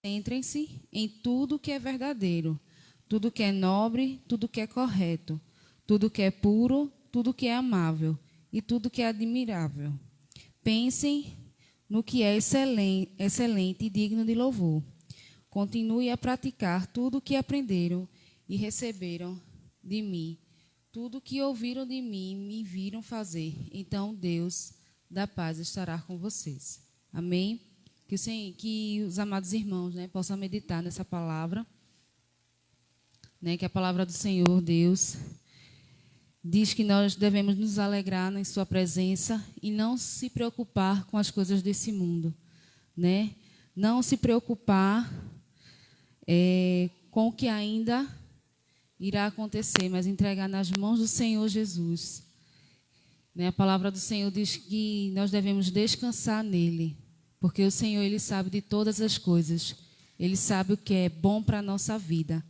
Centrem-se em tudo que é verdadeiro, tudo que é nobre, tudo que é correto, tudo que é puro, tudo que é amável e tudo que é admirável. Pensem no que é excelente e digno de louvor. Continue a praticar tudo o que aprenderam e receberam de mim, tudo o que ouviram de mim e me viram fazer. Então Deus da paz estará com vocês. Amém? Que os amados irmãos, né, possam meditar nessa palavra, né, que a palavra do Senhor Deus diz que nós devemos nos alegrar em sua presença e não se preocupar com as coisas desse mundo, né? Não se preocupar com o que ainda irá acontecer, mas entregar nas mãos do Senhor Jesus. Né? A palavra do Senhor diz que nós devemos descansar nele, porque o Senhor, ele sabe de todas as coisas. Ele sabe o que é bom para a nossa vida.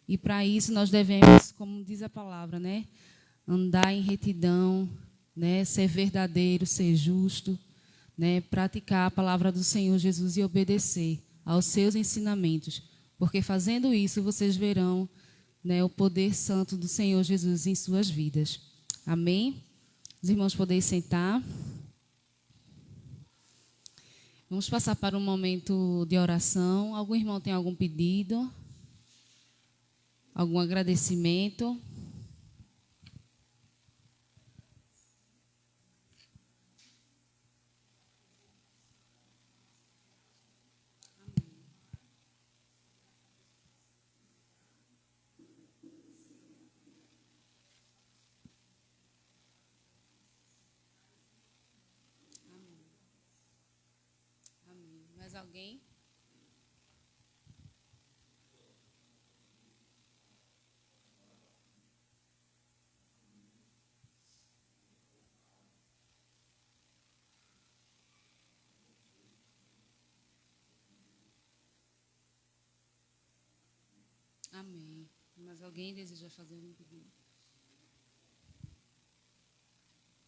E para isso nós devemos, como diz a palavra, né? Andar em retidão, né? Ser verdadeiro, ser justo, né? Praticar a palavra do Senhor Jesus e obedecer aos seus ensinamentos. Porque fazendo isso, vocês verão, né, o poder santo do Senhor Jesus em suas vidas. Amém? Os irmãos podem sentar. Vamos passar para um momento de oração. Algum irmão tem algum pedido? Algum agradecimento? Amém. Mais alguém? Amém. Mais alguém deseja fazer algum pedido? Amém.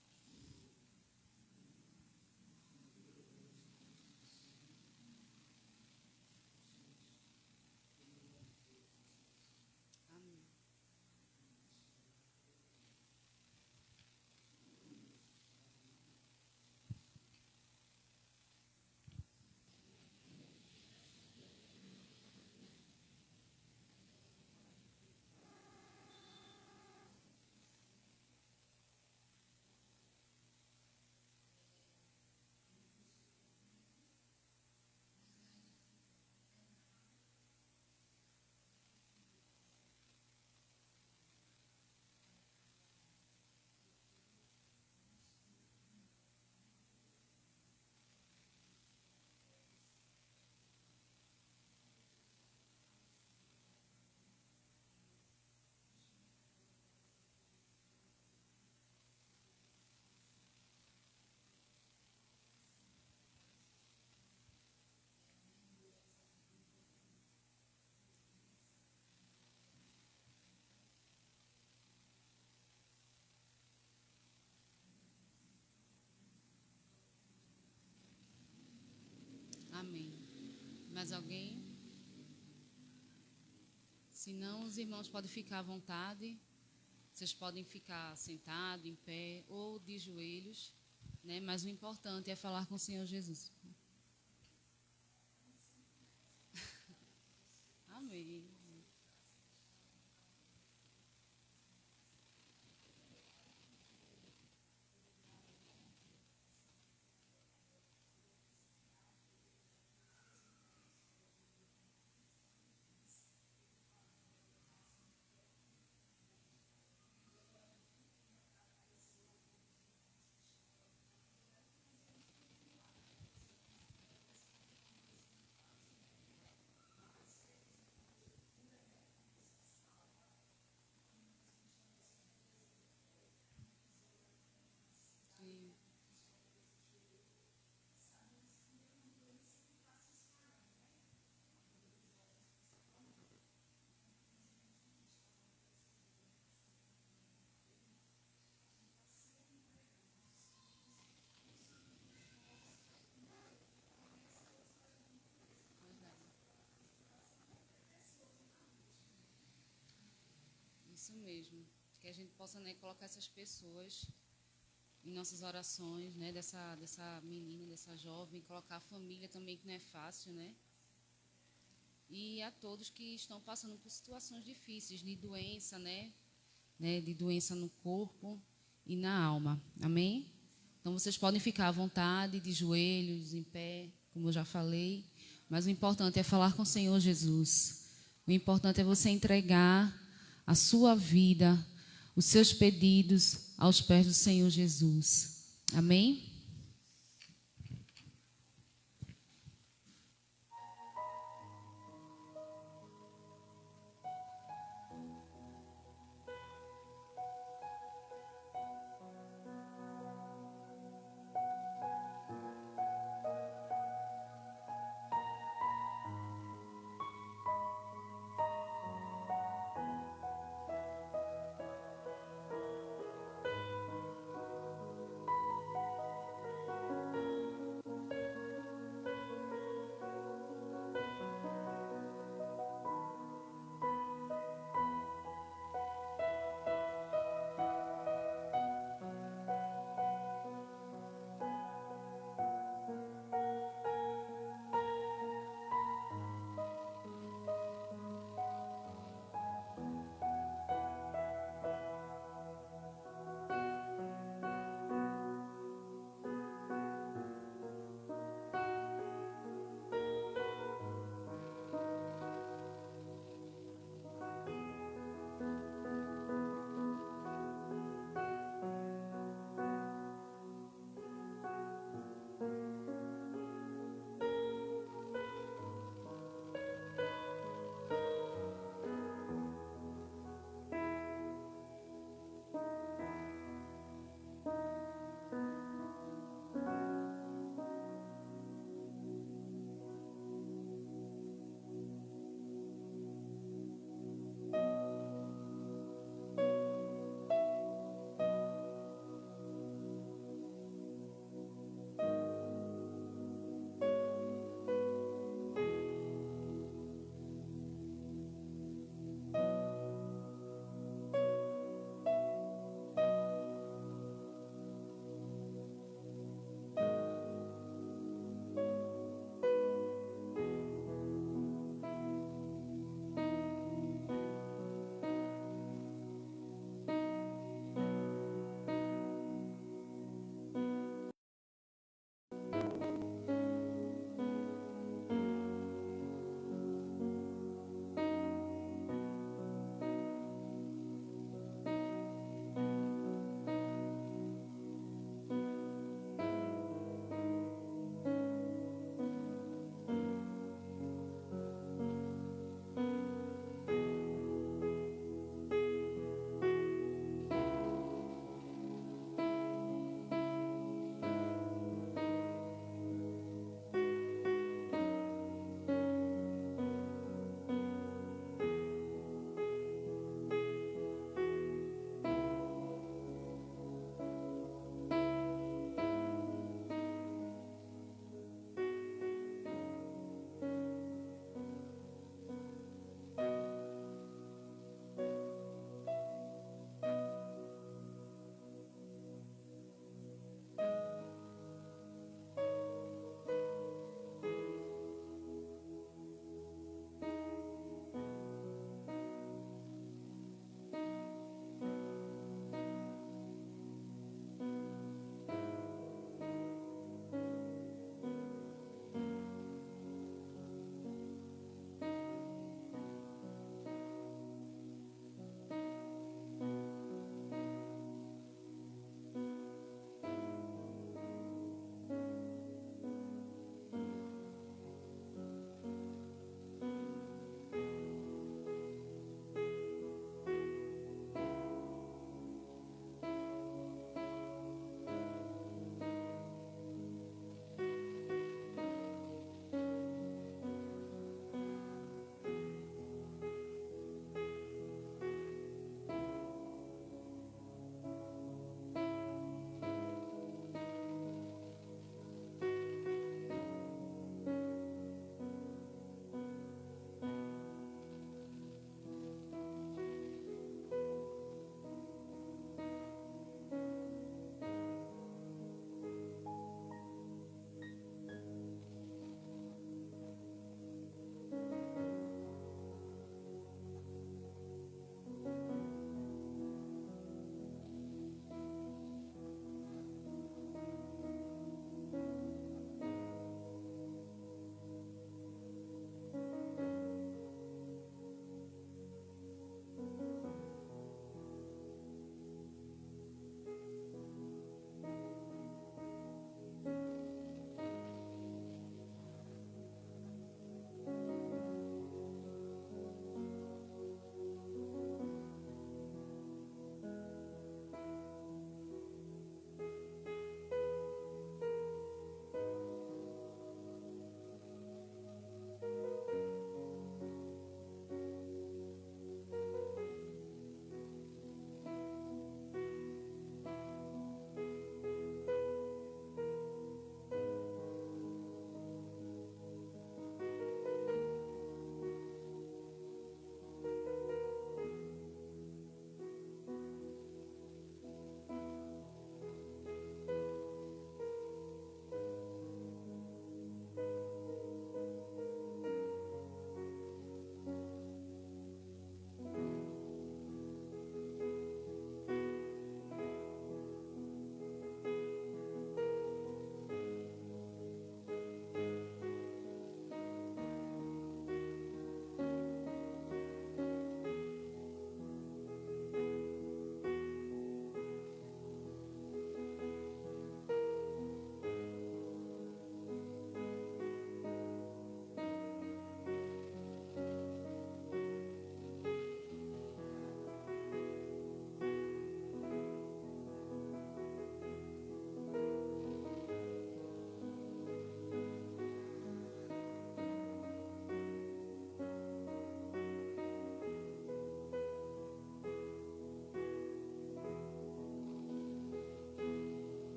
Amém. Mais alguém? Se não, os irmãos podem ficar à vontade. Vocês podem ficar sentados, em pé ou de joelhos, né? Mas o importante é falar com o Senhor Jesus. Amém. Isso mesmo. Que a gente possa, né, colocar essas pessoas em nossas orações, né, dessa menina, dessa jovem, colocar a família também, que não é fácil, né? E a todos que estão passando por situações difíceis, de doença, né, de doença no corpo e na alma. Amém? Então, vocês podem ficar à vontade, de joelhos, em pé, como eu já falei, mas o importante é falar com o Senhor Jesus. O importante é você entregar a sua vida, os seus pedidos aos pés do Senhor Jesus. Amém?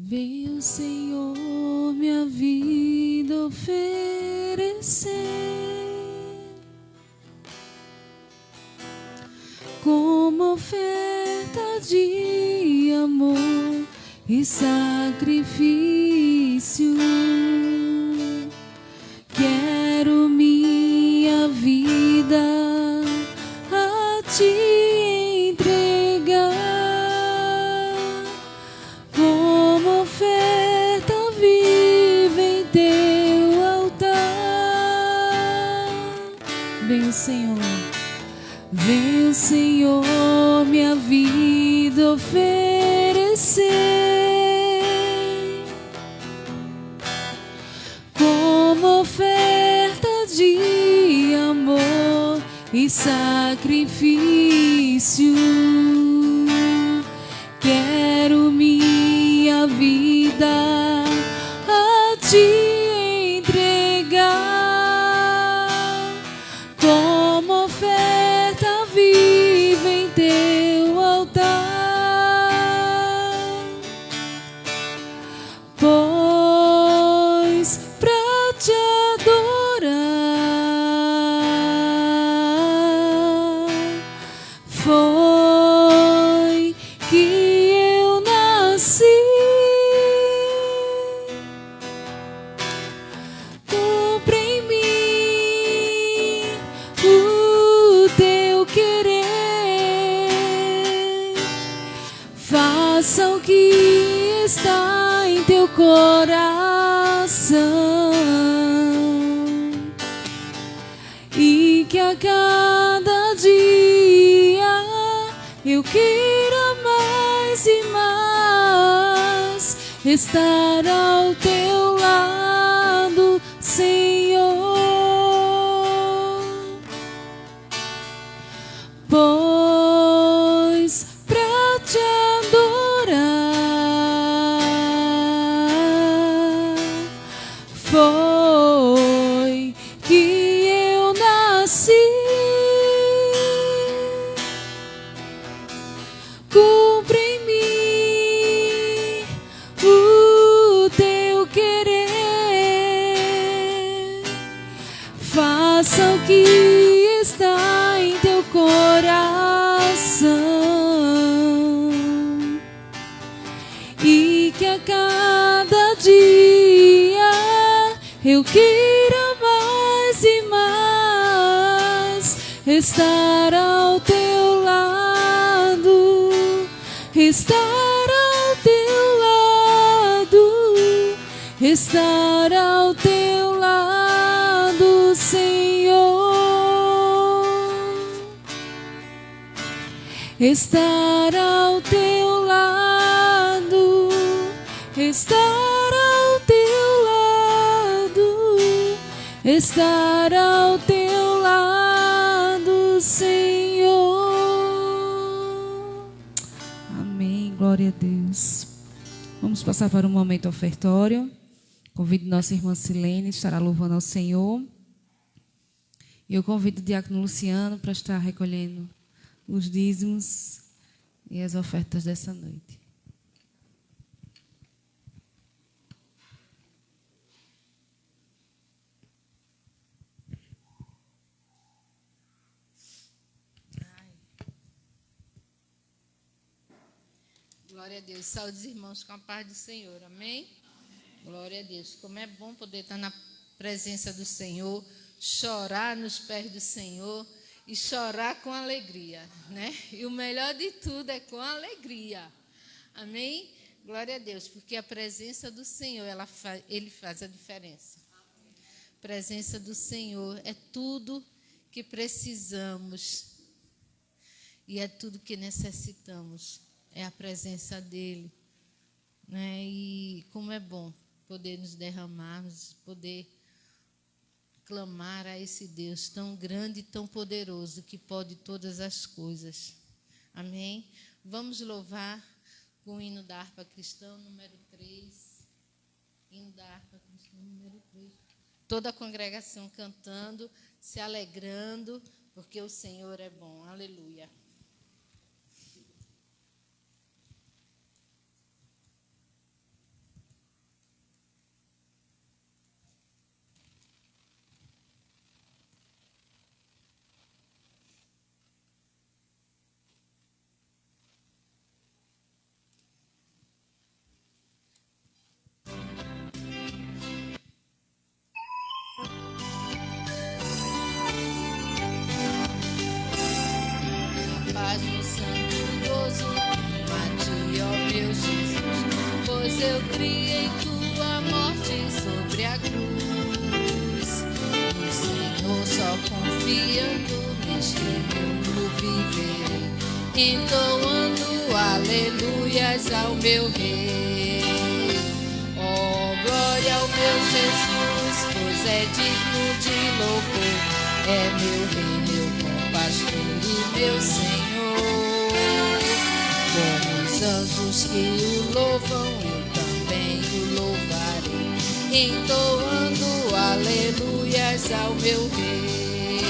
Veio o Senhor minha vida oferecer como oferta de amor e sacrifício. Quero minha vida a te entregar como oferta viva em teu altar. Vem o Senhor, vem o Senhor minha vida oferecer como oferta de amor e sacrifício. Quero minha vida a te entregar como oferta viva em teu altar, pois pra te adorar foi que eu nasci. Cumpre em mim o teu querer, faça o que está em teu coração e que a cada dia eu queira mais e mais estar ao teu lado, Senhor, pois pra te adorar foi que eu nasci. Cumpre em mim o teu querer, faça o que está em teu coração e que a cada dia eu queira mais e mais estar ao teu lado, estar ao teu lado, estar ao teu lado, Senhor, estar ao teu lado, estar ao teu lado, estar ao teu lado, Senhor. Amém, glória a Deus. Vamos passar para um momento ofertório. Convido nossa irmã Silene, estará louvando ao Senhor. E eu convido o diácono Luciano para estar recolhendo os dízimos e as ofertas dessa noite. Glória a Deus. Saúde os irmãos com a paz do Senhor. Amém? Glória a Deus. Como é bom poder estar na presença do Senhor, chorar nos pés do Senhor e chorar com alegria, né? E o melhor de tudo é com alegria. Amém? Glória a Deus, porque a presença do Senhor, Ele faz a diferença. A presença do Senhor é tudo que precisamos e é tudo que necessitamos. É a presença dEle, né? E como é bom poder nos derramarmos, poder clamar a esse Deus tão grande e tão poderoso que pode todas as coisas. Amém? Vamos louvar com o hino da harpa cristã, número 3. Hino da harpa cristã, número 3. Toda a congregação cantando, se alegrando, porque o Senhor é bom. Aleluia. pasmo santo gozo, a ti, ó meu Jesus, pois eu criei tua morte sobre a cruz. No Senhor só confiando, neste mundo viverei, entoando aleluias ao meu Rei. Oh, glória ao meu Jesus, pois é digno de louvor, é meu Rei, meu bom pastor e meu Senhor. Como os anjos que o louvam, eu também o louvarei, entoando aleluias ao meu Rei.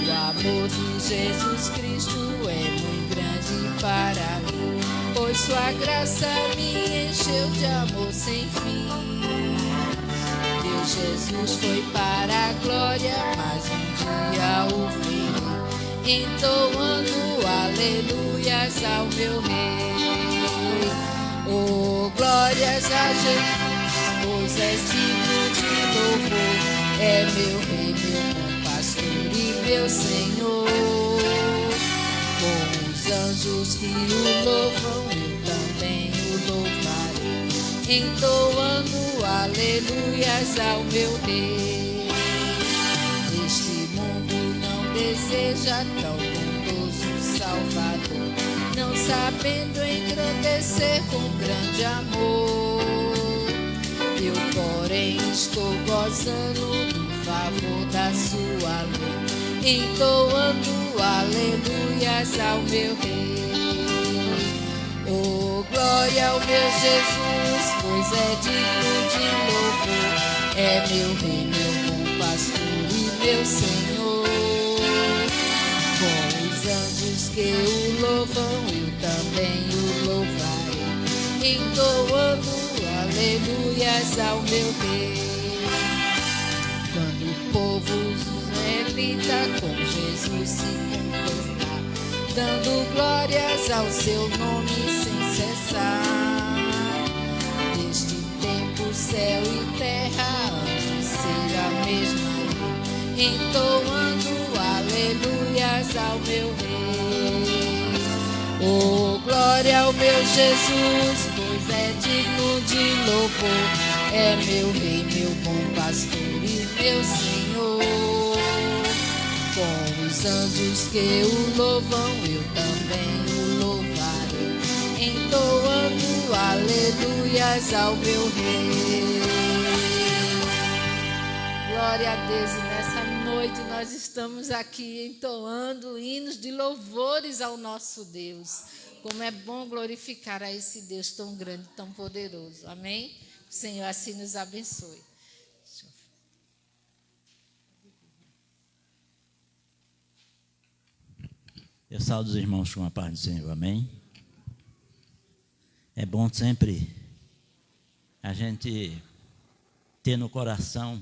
O amor de Jesus Cristo é muito grande para mim, pois sua graça me encheu de amor sem fim. Deus Jesus foi para a glória, mas um dia o verei, entoando aleluias ao meu Rei. Oh, glórias a Jesus, pois és digno de louvor, é meu Rei, meu bom pastor e meu Senhor. Com os anjos que o louvam, eu também o louvarei, entoando aleluias ao meu Rei. Este mundo não deseja tão bondoso Salvador, não sabendo engrandecer com grande amor. Eu, porém, estou gozando do favor da sua lei, entoando aleluias ao meu Rei. Oh, glória ao meu Jesus, pois é digno de louvor, é meu Rei, meu bom pastor e meu Senhor. Com os anjos que o louvam, eu também o louvarei, entoando aleluias ao meu Rei. Quando o povo israelita com Jesus se contemplar, dando glórias ao seu nome sem cessar, desde tempo céu e terra hão de ser a mesma lei, entoando aleluias ao meu Rei. Oh, glória ao meu Jesus, pois é digno de louvor, é meu Rei, meu bom pastor e meu Senhor. Com os anjos que o louvam, eu também o louvarei, entoando aleluias ao meu Rei. Glória a Deus, e nessa noite nós estamos aqui entoando hinos de louvores ao nosso Deus. Como é bom glorificar a esse Deus tão grande, tão poderoso. Amém? O Senhor assim nos abençoe. Eu saúdo os irmãos com a paz do Senhor, amém? É bom sempre a gente ter no coração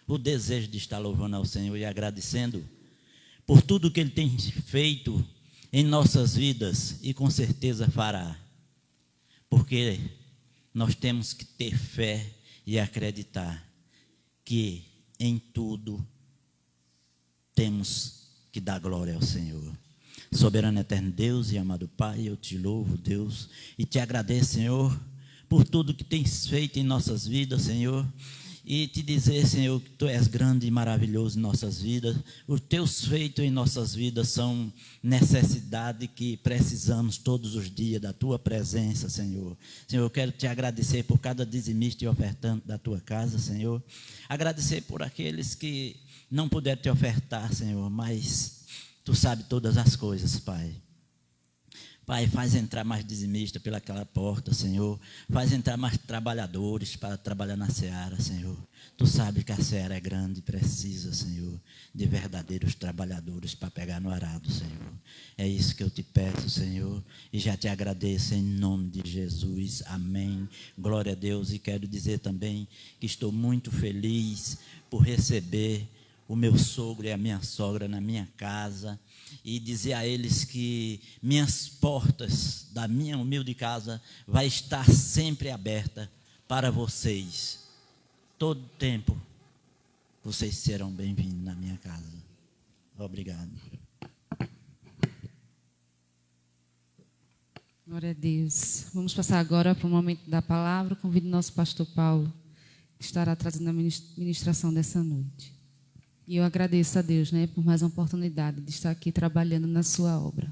o desejo de estar louvando ao Senhor e agradecendo por tudo que Ele tem feito em nossas vidas e com certeza fará. Porque nós temos que ter fé e acreditar que em tudo temos que dar glória ao Senhor. Soberano eterno Deus e amado Pai, eu te louvo, Deus, e te agradeço, Senhor, por tudo que tens feito em nossas vidas, Senhor, e te dizer, Senhor, que Tu és grande e maravilhoso em nossas vidas. Os Teus feitos em nossas vidas são necessidade que precisamos todos os dias da Tua presença, Senhor. Senhor, eu quero te agradecer por cada dizimista e ofertante da Tua casa, Senhor. Agradecer por aqueles que não puderam te ofertar, Senhor, mas Tu sabe todas as coisas, Pai. Pai, faz entrar mais dizimistas pelaquela porta, Senhor. Faz entrar mais trabalhadores para trabalhar na seara, Senhor. Tu sabe que a seara é grande e precisa, Senhor, de verdadeiros trabalhadores para pegar no arado, Senhor. É isso que eu te peço, Senhor, e já te agradeço em nome de Jesus. Amém. Glória a Deus. E quero dizer também que estou muito feliz por receber o meu sogro e a minha sogra na minha casa, e dizer a eles que minhas portas da minha humilde casa vai estar sempre aberta para vocês. Todo tempo vocês serão bem-vindos na minha casa. Obrigado. Glória a Deus. Vamos passar agora para o momento da palavra. Convido o nosso pastor Paulo, que estará trazendo a ministração dessa noite. E eu agradeço a Deus, por mais uma oportunidade de estar aqui trabalhando na sua obra.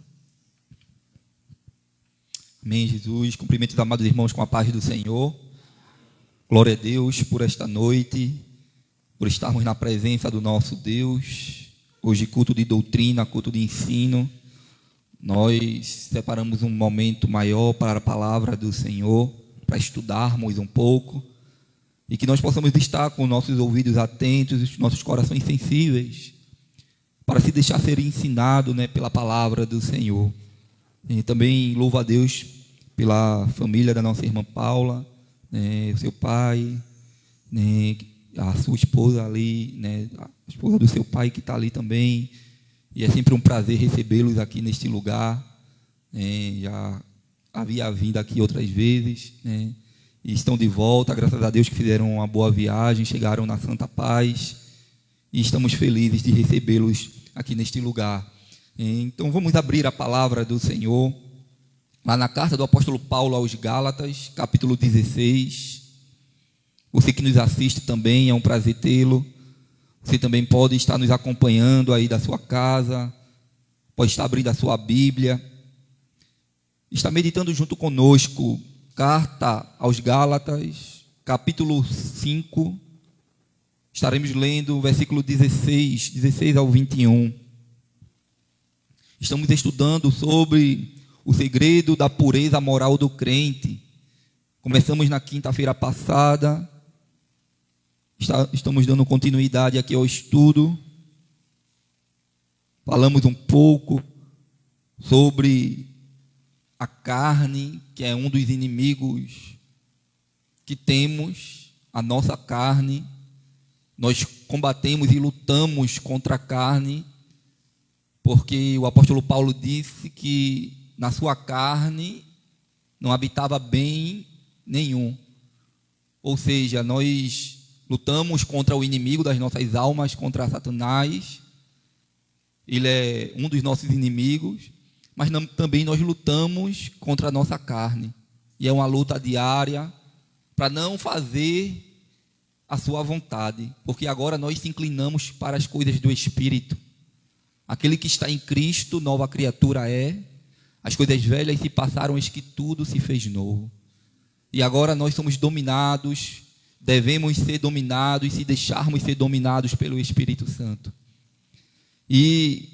Amém, Jesus. Cumprimento os amados irmãos com a paz do Senhor. Glória a Deus por esta noite, por estarmos na presença do nosso Deus. Hoje, culto de doutrina, culto de ensino. Nós separamos um momento maior para a palavra do Senhor, para estudarmos um pouco, e que nós possamos estar com nossos ouvidos atentos, nossos corações sensíveis, para se deixar ser ensinado pela palavra do Senhor. E também louvo a Deus pela família da nossa irmã Paula, o seu pai, a sua esposa ali, a esposa do seu pai que está ali também. E é sempre um prazer recebê-los aqui neste lugar. Já havia vindo aqui outras vezes, e estão de volta, graças a Deus que fizeram uma boa viagem, chegaram na santa paz, e estamos felizes de recebê-los aqui neste lugar. Então vamos abrir a palavra do Senhor, lá na carta do apóstolo Paulo aos Gálatas, capítulo 16. Você que nos assiste também, é um prazer tê-lo. Você também pode estar nos acompanhando aí da sua casa, pode estar abrindo a sua Bíblia, está meditando junto conosco, carta aos Gálatas, capítulo 5, estaremos lendo o versículo 16 ao 21. Estamos estudando sobre o segredo da pureza moral do crente. Começamos na quinta-feira passada. Estamos dando continuidade aqui ao estudo. Falamos um pouco sobre a carne, que é um dos inimigos que temos, a nossa carne. Nós combatemos e lutamos contra a carne, porque o apóstolo Paulo disse que na sua carne não habitava bem nenhum. Ou seja, nós lutamos contra o inimigo das nossas almas, contra Satanás. Ele é um dos nossos inimigos, mas também nós lutamos contra a nossa carne. E é uma luta diária para não fazer a sua vontade, porque agora nós se inclinamos para as coisas do Espírito. Aquele que está em Cristo, nova criatura é. As coisas velhas se passaram, eis que tudo se fez novo. E agora nós somos dominados, devemos ser dominados, se deixarmos ser dominados pelo Espírito Santo. E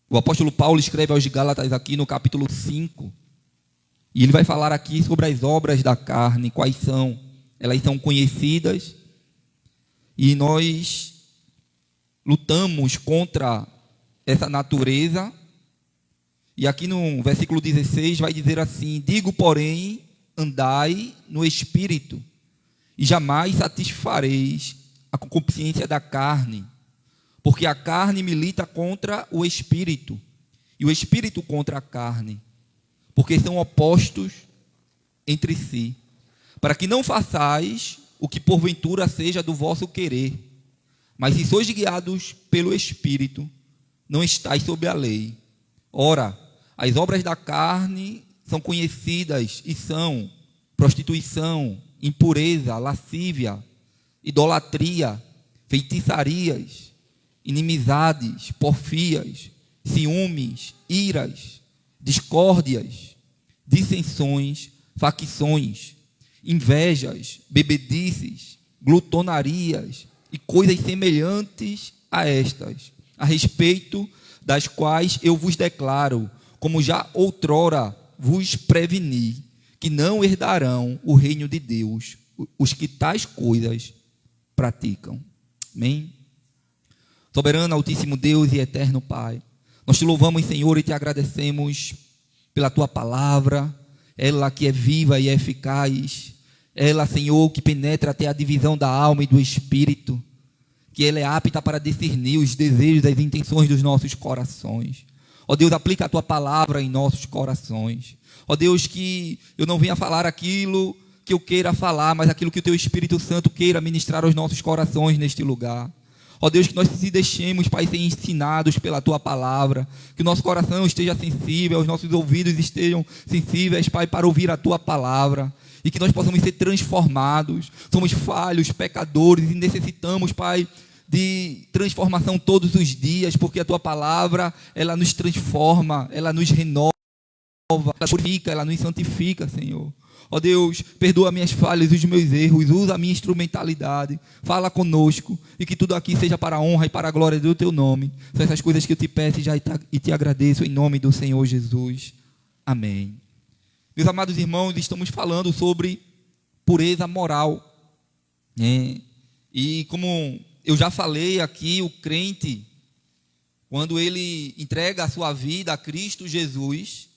o apóstolo Paulo escreve aos Gálatas aqui no capítulo 5, e ele vai falar aqui sobre as obras da carne, quais são. Elas são conhecidas, e nós lutamos contra essa natureza. E aqui no versículo 16 vai dizer assim: digo, porém, andai no Espírito, e jamais satisfareis a concupiscência da carne, porque a carne milita contra o Espírito, e o Espírito contra a carne, porque são opostos entre si, para que não façais o que porventura seja do vosso querer. Mas se sois guiados pelo Espírito, não estáis sob a lei. Ora, as obras da carne são conhecidas e são prostituição, impureza, lascívia, idolatria, feitiçarias, inimizades, porfias, ciúmes, iras, discórdias, dissensões, facções, invejas, bebedices, glutonarias e coisas semelhantes a estas, a respeito das quais eu vos declaro, como já outrora vos preveni, que não herdarão o reino de Deus os que tais coisas praticam. Amém? Soberano, altíssimo Deus e eterno Pai, nós te louvamos, Senhor, e te agradecemos pela tua palavra, ela que é viva e eficaz, ela, Senhor, que penetra até a divisão da alma e do espírito, que ela é apta para discernir os desejos e as intenções dos nossos corações. Ó Deus, aplica a tua palavra em nossos corações. Ó Deus, que eu não venha falar aquilo que eu queira falar, mas aquilo que o teu Espírito Santo queira ministrar aos nossos corações neste lugar. Ó Deus, que nós se deixemos, Pai, ser ensinados pela Tua palavra, que o nosso coração esteja sensível, os nossos ouvidos estejam sensíveis, Pai, para ouvir a Tua palavra, e que nós possamos ser transformados. Somos falhos, pecadores, e necessitamos, Pai, de transformação todos os dias, porque a Tua palavra, ela nos transforma, ela nos renova, ela purifica, ela nos santifica, Senhor. Ó Deus, perdoa minhas falhas, os meus erros, usa a minha instrumentalidade, fala conosco, e que tudo aqui seja para a honra e para a glória do Teu nome. São essas coisas que eu te peço e te agradeço em nome do Senhor Jesus. Amém. Meus amados irmãos, estamos falando sobre pureza moral, né? E como eu já falei aqui, o crente, quando ele entrega a sua vida a Cristo Jesus,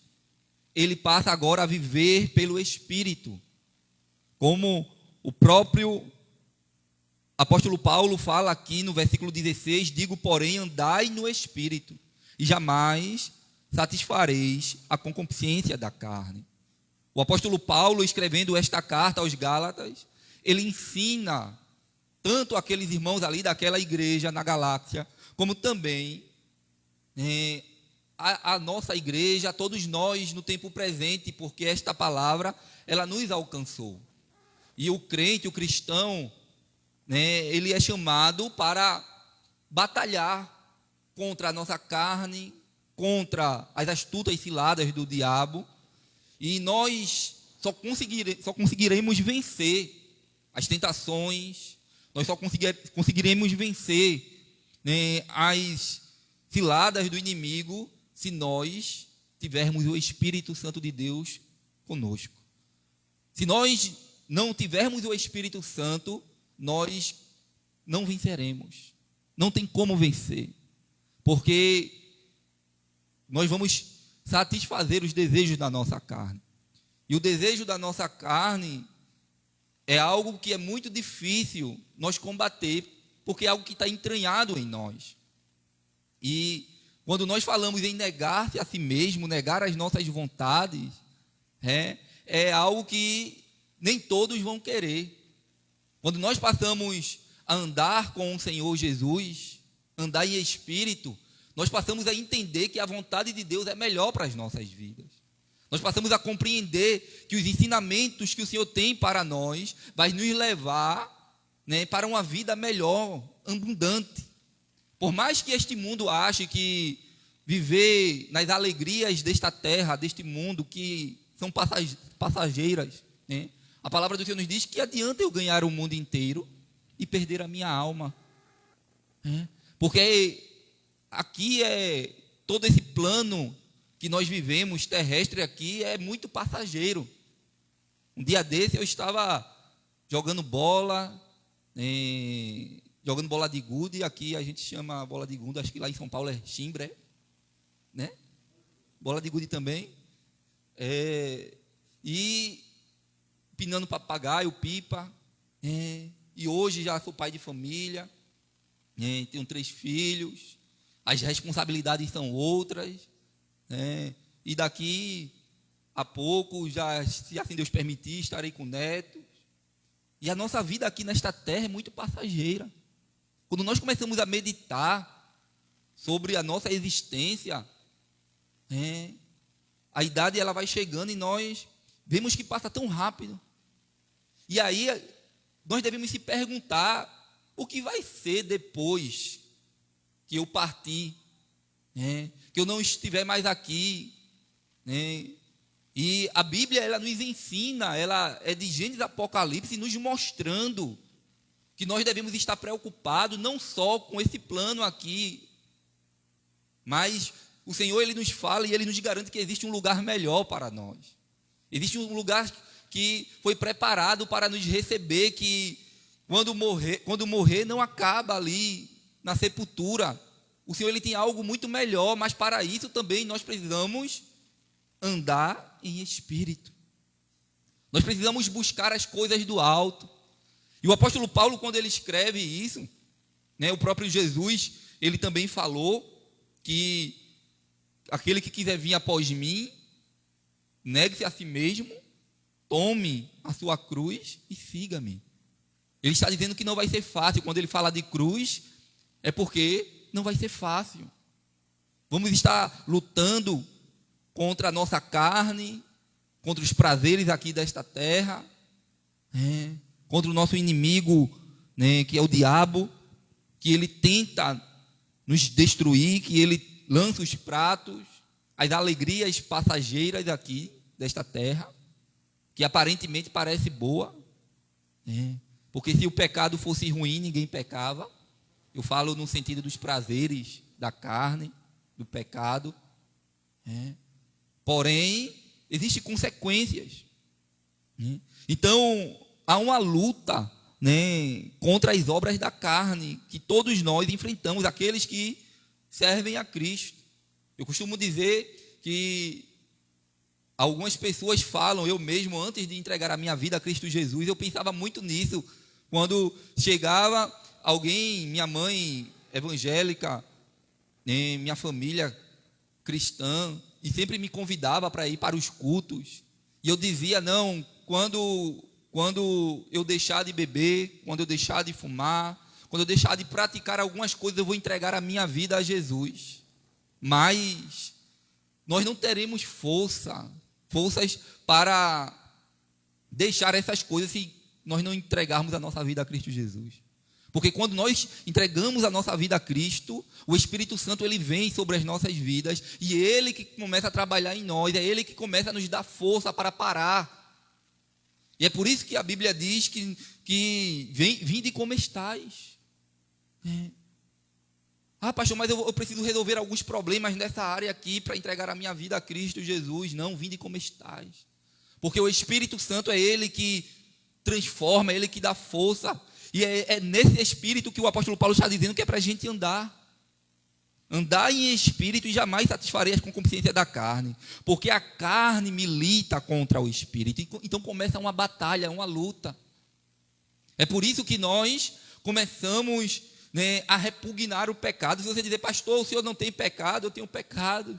ele passa agora a viver pelo Espírito. Como o próprio apóstolo Paulo fala aqui no versículo 16, digo, porém, andai no Espírito, e jamais satisfareis a concupiscência da carne. O apóstolo Paulo, escrevendo esta carta aos Gálatas, ele ensina tanto aqueles irmãos ali daquela igreja na Galácia, como também a nossa igreja, a todos nós no tempo presente, porque esta palavra, ela nos alcançou. E o crente, o cristão, ele é chamado para batalhar contra a nossa carne, contra as astutas ciladas do diabo, e nós só conseguiremos vencer as tentações, nós só conseguiremos vencer as ciladas do inimigo se nós tivermos o Espírito Santo de Deus conosco. Se nós não tivermos o Espírito Santo, nós não venceremos. Não tem como vencer, porque nós vamos satisfazer os desejos da nossa carne. E o desejo da nossa carne é algo que é muito difícil nós combater, porque é algo que está entranhado em nós. E quando nós falamos em negar-se a si mesmo, negar as nossas vontades, é algo que nem todos vão querer. Quando nós passamos a andar com o Senhor Jesus, andar em espírito, nós passamos a entender que a vontade de Deus é melhor para as nossas vidas. Nós passamos a compreender que os ensinamentos que o Senhor tem para nós vai nos levar para uma vida melhor, abundante. Por mais que este mundo ache que viver nas alegrias desta terra, deste mundo, que são passageiras, a palavra do Senhor nos diz que adianta eu ganhar o mundo inteiro e perder a minha alma. Porque aqui todo esse plano que nós vivemos, terrestre aqui, é muito passageiro. Um dia desse eu estava jogando bola de gude, aqui a gente chama bola de gude, acho que lá em São Paulo é chimbre, bola de gude também, e pinando papagaio, pipa, e hoje já sou pai de família, tenho 3 filhos, as responsabilidades são outras, e daqui a pouco, se assim Deus permitir, estarei com netos. E a nossa vida aqui nesta terra é muito passageira. Quando nós começamos a meditar sobre a nossa existência, a idade ela vai chegando e nós vemos que passa tão rápido. E aí nós devemos se perguntar o que vai ser depois que eu partir, que eu não estiver mais aqui, E a Bíblia, ela nos ensina, ela é de Gênesis e Apocalipse, nos mostrando que nós devemos estar preocupados não só com esse plano aqui, mas o Senhor, Ele nos fala e Ele nos garante que existe um lugar melhor para nós. Existe um lugar que foi preparado para nos receber, que quando morrer não acaba ali na sepultura. O Senhor, Ele tem algo muito melhor, mas para isso também nós precisamos andar em espírito. Nós precisamos buscar as coisas do alto. E o apóstolo Paulo, quando ele escreve isso, o próprio Jesus, ele também falou que aquele que quiser vir após mim, negue-se a si mesmo, tome a sua cruz e siga-me. Ele está dizendo que não vai ser fácil. Quando ele fala de cruz, é porque não vai ser fácil. Vamos estar lutando contra a nossa carne, contra os prazeres aqui desta terra, contra o nosso inimigo, que é o diabo, que ele tenta nos destruir, que ele lança os pratos, as alegrias passageiras aqui desta terra, que aparentemente parece boa, porque se o pecado fosse ruim, ninguém pecava. Eu falo no sentido dos prazeres da carne, do pecado. Porém, existem consequências. Então, há uma luta, contra as obras da carne, que todos nós enfrentamos, aqueles que servem a Cristo. Eu costumo dizer que algumas pessoas falam, eu mesmo, antes de entregar a minha vida a Cristo Jesus, eu pensava muito nisso, quando chegava alguém, minha mãe evangélica, minha família cristã, e sempre me convidava para ir para os cultos, e eu dizia, não, quando eu deixar de beber, quando eu deixar de fumar, quando eu deixar de praticar algumas coisas, eu vou entregar a minha vida a Jesus. Mas nós não teremos forças para deixar essas coisas se nós não entregarmos a nossa vida a Cristo Jesus. Porque quando nós entregamos a nossa vida a Cristo, o Espírito Santo ele vem sobre as nossas vidas, e ele que começa a trabalhar em nós, é ele que começa a nos dar força para parar. E é por isso que a Bíblia diz que vinde como estais. Pastor, mas eu preciso resolver alguns problemas nessa área aqui para entregar a minha vida a Cristo Jesus. Não, vinde como estais. Porque o Espírito Santo é ele que transforma, é ele que dá força. E é nesse Espírito que o apóstolo Paulo está dizendo que é para a gente andar. Andar em Espírito e jamais satisfarei as concupiscências da carne. Porque a carne milita contra o Espírito. Então começa uma batalha, uma luta. É por isso que nós começamos a repugnar o pecado. Se você dizer, pastor, o senhor não tem pecado, eu tenho pecado.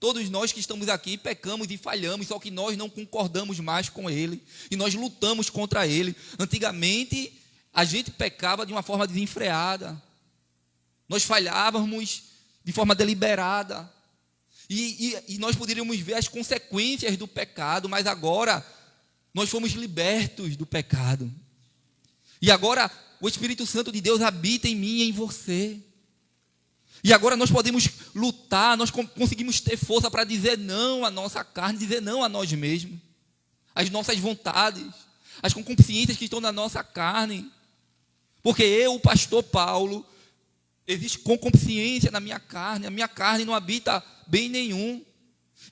Todos nós que estamos aqui pecamos e falhamos, só que nós não concordamos mais com ele. E nós lutamos contra ele. Antigamente, a gente pecava de uma forma desenfreada. Nós falhávamos de forma deliberada. E nós poderíamos ver as consequências do pecado, mas agora nós fomos libertos do pecado. E agora o Espírito Santo de Deus habita em mim e em você. E agora nós podemos lutar, nós conseguimos ter força para dizer não à nossa carne, dizer não a nós mesmos, às nossas vontades, às concupiscências que estão na nossa carne. Porque eu, o pastor Paulo, existe concupiscência na minha carne, a minha carne não habita bem nenhum.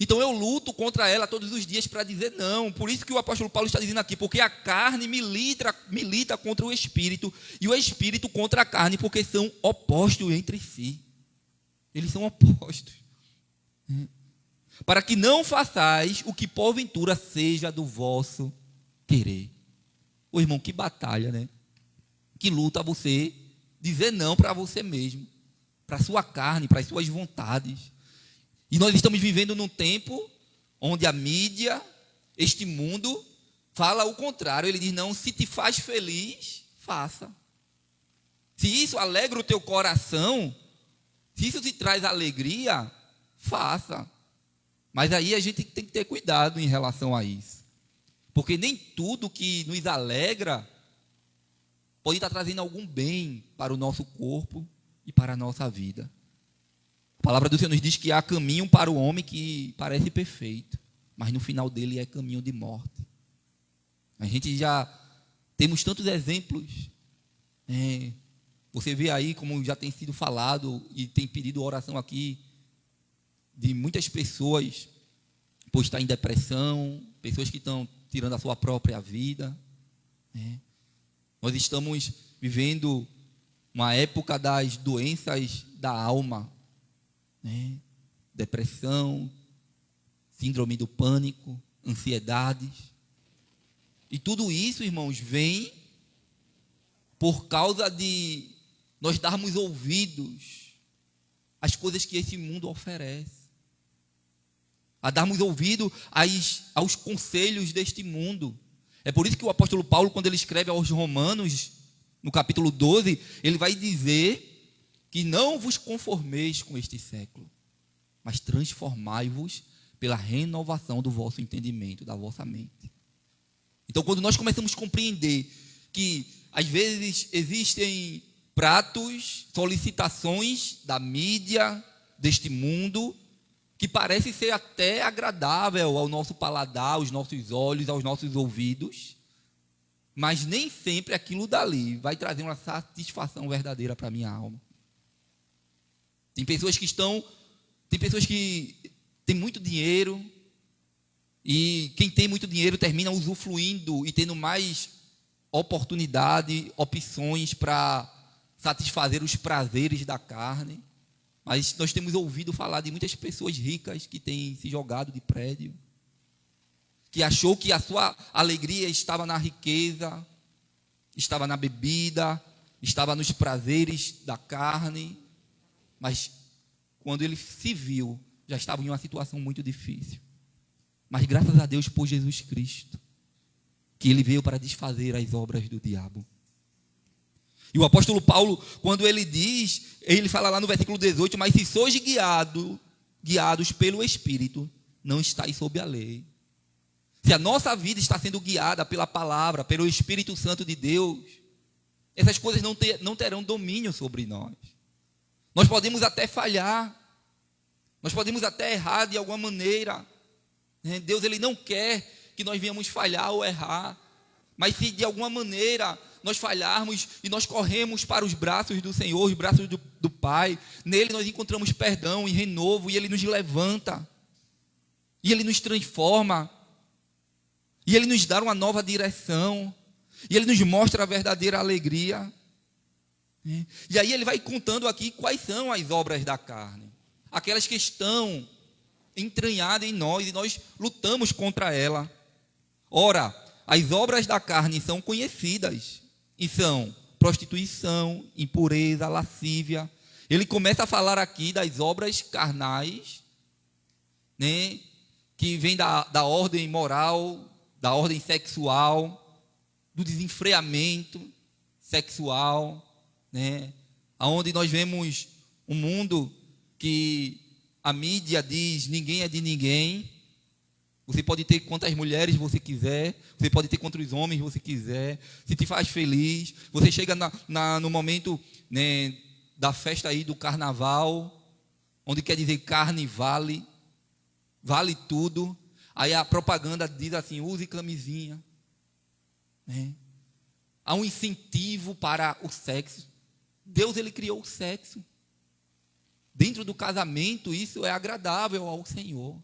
Então eu luto contra ela todos os dias para dizer não. Por isso que o apóstolo Paulo está dizendo aqui, porque a carne milita contra o Espírito, e o Espírito contra a carne, porque são opostos entre si. Eles são opostos. Para que não façais o que porventura seja do vosso querer. Ô irmão, que batalha, né? Que luta você dizer não para você mesmo, para a sua carne, para as suas vontades. E nós estamos vivendo num tempo onde a mídia, este mundo, fala o contrário. Ele diz, não, se te faz feliz, faça. Se isso alegra o teu coração, se isso te traz alegria, faça. Mas aí a gente tem que ter cuidado em relação a isso. Porque nem tudo que nos alegra pode estar trazendo algum bem para o nosso corpo e para a nossa vida. A palavra do Senhor nos diz que há caminho para o homem que parece perfeito, mas no final dele é caminho de morte. A gente já temos tantos exemplos. Você vê aí como já tem sido falado e tem pedido oração aqui de muitas pessoas por estar em depressão, pessoas que estão tirando a sua própria vida. Nós estamos vivendo uma época das doenças da alma, depressão, síndrome do pânico, ansiedades. E tudo isso, irmãos, vem por causa de nós darmos ouvidos às coisas que esse mundo oferece, a darmos ouvido aos conselhos deste mundo. É por isso que o apóstolo Paulo, quando ele escreve aos Romanos, no capítulo 12, ele vai dizer que não vos conformeis com este século, mas transformai-vos pela renovação do vosso entendimento, da vossa mente. Então, quando nós começamos a compreender que, às vezes, existem pratos, solicitações da mídia, deste mundo, que parece ser até agradável ao nosso paladar, aos nossos olhos, aos nossos ouvidos, mas nem sempre aquilo dali vai trazer uma satisfação verdadeira para a minha alma. Tem pessoas que têm muito dinheiro, e quem tem muito dinheiro termina usufruindo e tendo mais oportunidade, opções para satisfazer os prazeres da carne. Mas nós temos ouvido falar de muitas pessoas ricas que têm se jogado de prédio, que achou que a sua alegria estava na riqueza, estava na bebida, estava nos prazeres da carne, mas quando ele se viu, já estava em uma situação muito difícil. Mas graças a Deus por Jesus Cristo, que ele veio para desfazer as obras do diabo. E o apóstolo Paulo, quando ele diz, ele fala lá no versículo 18, mas se sois guiados pelo Espírito, não estáis sob a lei. Se a nossa vida está sendo guiada pela palavra, pelo Espírito Santo de Deus, essas coisas não terão domínio sobre nós. Nós podemos até falhar, nós podemos até errar de alguma maneira. Deus, ele não quer que nós venhamos falhar ou errar, mas se de alguma maneira nós falharmos e nós corremos para os braços do Senhor, os braços do Pai, nele nós encontramos perdão e renovo, e ele nos levanta, e ele nos transforma, e ele nos dá uma nova direção, e ele nos mostra a verdadeira alegria. E aí ele vai contando aqui quais são as obras da carne, aquelas que estão entranhadas em nós e nós lutamos contra ela. Ora, as obras da carne são conhecidas e são prostituição, impureza, lascívia. Ele começa a falar aqui das obras carnais, né, que vem da ordem moral, da ordem sexual, do desenfreamento sexual, né, onde nós vemos um mundo que a mídia diz ninguém é de ninguém. Você pode ter quantas mulheres você quiser, você pode ter quantos homens você quiser, se te faz feliz. Você chega no momento, né, da festa aí do carnaval, onde quer dizer carne vale tudo. Aí a propaganda diz assim, use camisinha. Né? Há um incentivo para o sexo. Deus, ele criou o sexo. Dentro do casamento, isso é agradável ao Senhor.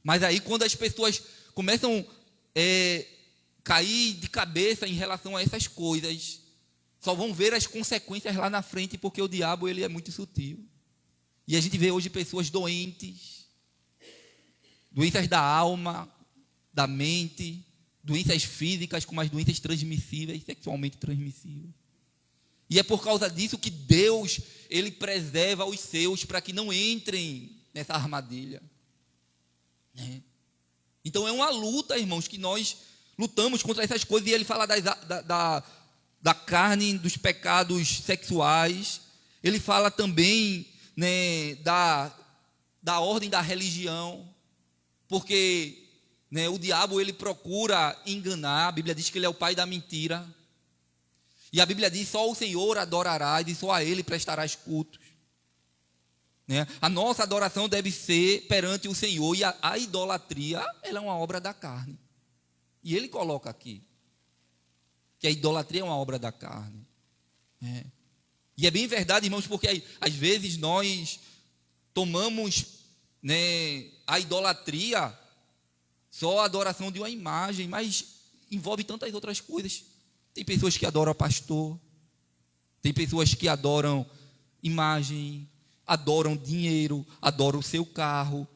Mas aí, quando as pessoas começam a cair de cabeça em relação a essas coisas, só vão ver as consequências lá na frente, porque o diabo, ele é muito sutil. E a gente vê hoje pessoas doentes, doenças da alma, da mente, doenças físicas, como as doenças transmissíveis, sexualmente transmissíveis. E é por causa disso que Deus, ele preserva os seus para que não entrem nessa armadilha. Então é uma luta, irmãos, que nós lutamos contra essas coisas. E ele fala da carne, dos pecados sexuais. Ele fala também, né, da ordem da religião, porque, né, o diabo, ele procura enganar. A Bíblia diz que ele é o pai da mentira. E a Bíblia diz, só o Senhor adorarás e só a ele prestarás cultos. Né? A nossa adoração deve ser perante o Senhor, e a idolatria, ela é uma obra da carne. E ele coloca aqui que a idolatria é uma obra da carne. E é bem verdade, irmãos, porque às vezes nós tomamos, né, a idolatria só a adoração de uma imagem, mas envolve tantas outras coisas. Tem pessoas que adoram pastor, tem pessoas que adoram imagem, adoram dinheiro, adoram o seu carro,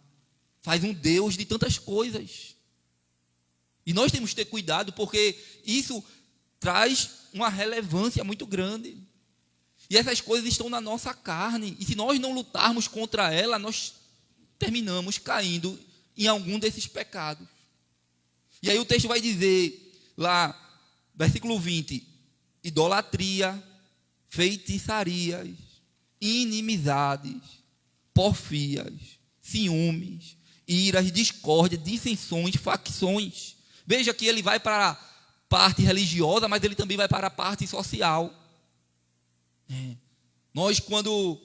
faz um Deus de tantas coisas. E nós temos que ter cuidado, porque isso traz uma relevância muito grande. E essas coisas estão na nossa carne, e se nós não lutarmos contra ela, nós terminamos caindo em algum desses pecados. E aí o texto vai dizer lá, versículo 20, idolatria, feitiçarias, inimizades, porfias, ciúmes, iras, discórdia, dissensões, facções. Veja que ele vai para a parte religiosa, mas ele também vai para a parte social. Nós, quando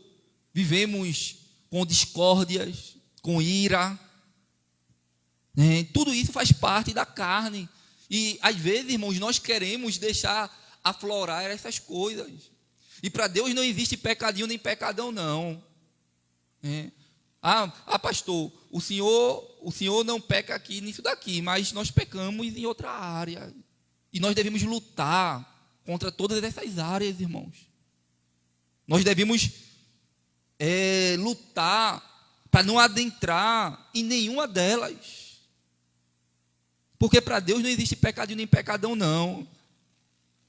vivemos com discórdias, com ira, tudo isso faz parte da carne. E, às vezes, irmãos, nós queremos deixar aflorar essas coisas. E para Deus não existe pecadinho nem pecadão, não. Pastor, o senhor não peca aqui nisso daqui, mas nós pecamos em outra área. E nós devemos lutar contra todas essas áreas, irmãos. Nós devemos lutar para não adentrar em nenhuma delas. Porque para Deus não existe pecadinho nem pecadão, não.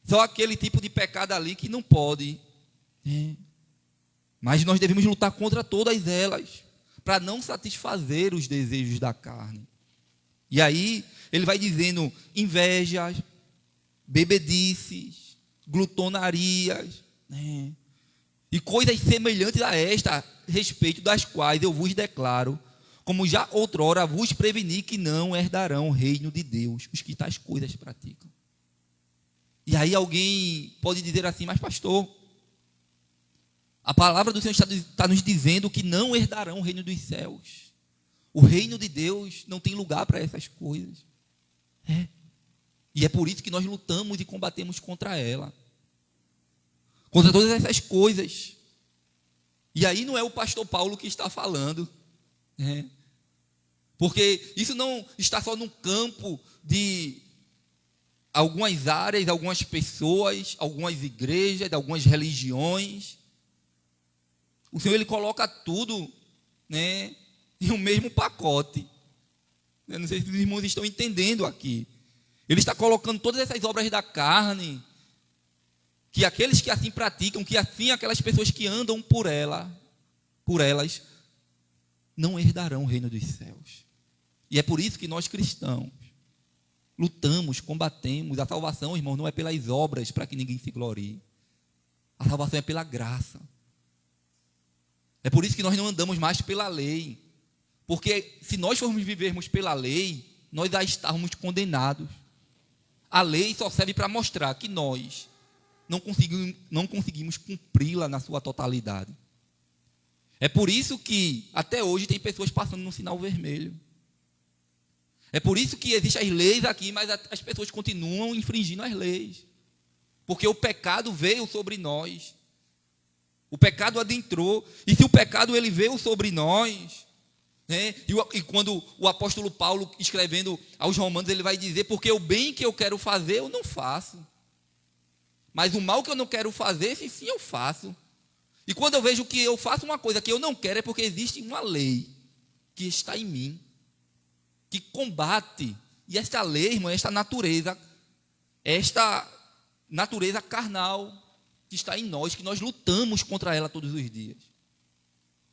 Só aquele tipo de pecado ali que não pode. Mas nós devemos lutar contra todas elas, para não satisfazer os desejos da carne. E aí, ele vai dizendo invejas, bebedices, glutonarias, e coisas semelhantes a esta, respeito das quais eu vos declaro, como já outrora vos preveni, que não herdarão o reino de Deus os que tais coisas praticam. E aí alguém pode dizer assim, mas pastor, a palavra do Senhor está nos dizendo que não herdarão o reino dos céus. O reino de Deus não tem lugar para essas coisas. E é por isso que nós lutamos e combatemos contra ela. Contra todas essas coisas. E aí não é o pastor Paulo que está falando. Porque isso não está só no campo de algumas áreas, algumas pessoas, algumas igrejas, algumas religiões. O Senhor, ele coloca tudo, em um mesmo pacote. Eu não sei se os irmãos estão entendendo aqui. Ele está colocando todas essas obras da carne, que aqueles que assim praticam, que assim aquelas pessoas que andam por elas, não herdarão o reino dos céus. E é por isso que nós cristãos lutamos, combatemos. A salvação, irmãos, não é pelas obras para que ninguém se glorie. A salvação é pela graça. É por isso que nós não andamos mais pela lei. Porque se nós formos vivermos pela lei, nós já estávamos condenados. A lei só serve para mostrar que nós não conseguimos cumpri-la na sua totalidade. É por isso que até hoje tem pessoas passando no sinal vermelho. É por isso que existem as leis aqui, mas as pessoas continuam infringindo as leis. Porque o pecado veio sobre nós. O pecado adentrou. E se o pecado ele veio sobre nós, e quando o apóstolo Paulo, escrevendo aos Romanos, ele vai dizer, porque o bem que eu quero fazer, eu não faço. Mas o mal que eu não quero fazer, esse sim eu faço. E quando eu vejo que eu faço uma coisa que eu não quero, é porque existe uma lei que está em mim, que combate. E esta lei, irmão, esta natureza carnal que está em nós, que nós lutamos contra ela todos os dias,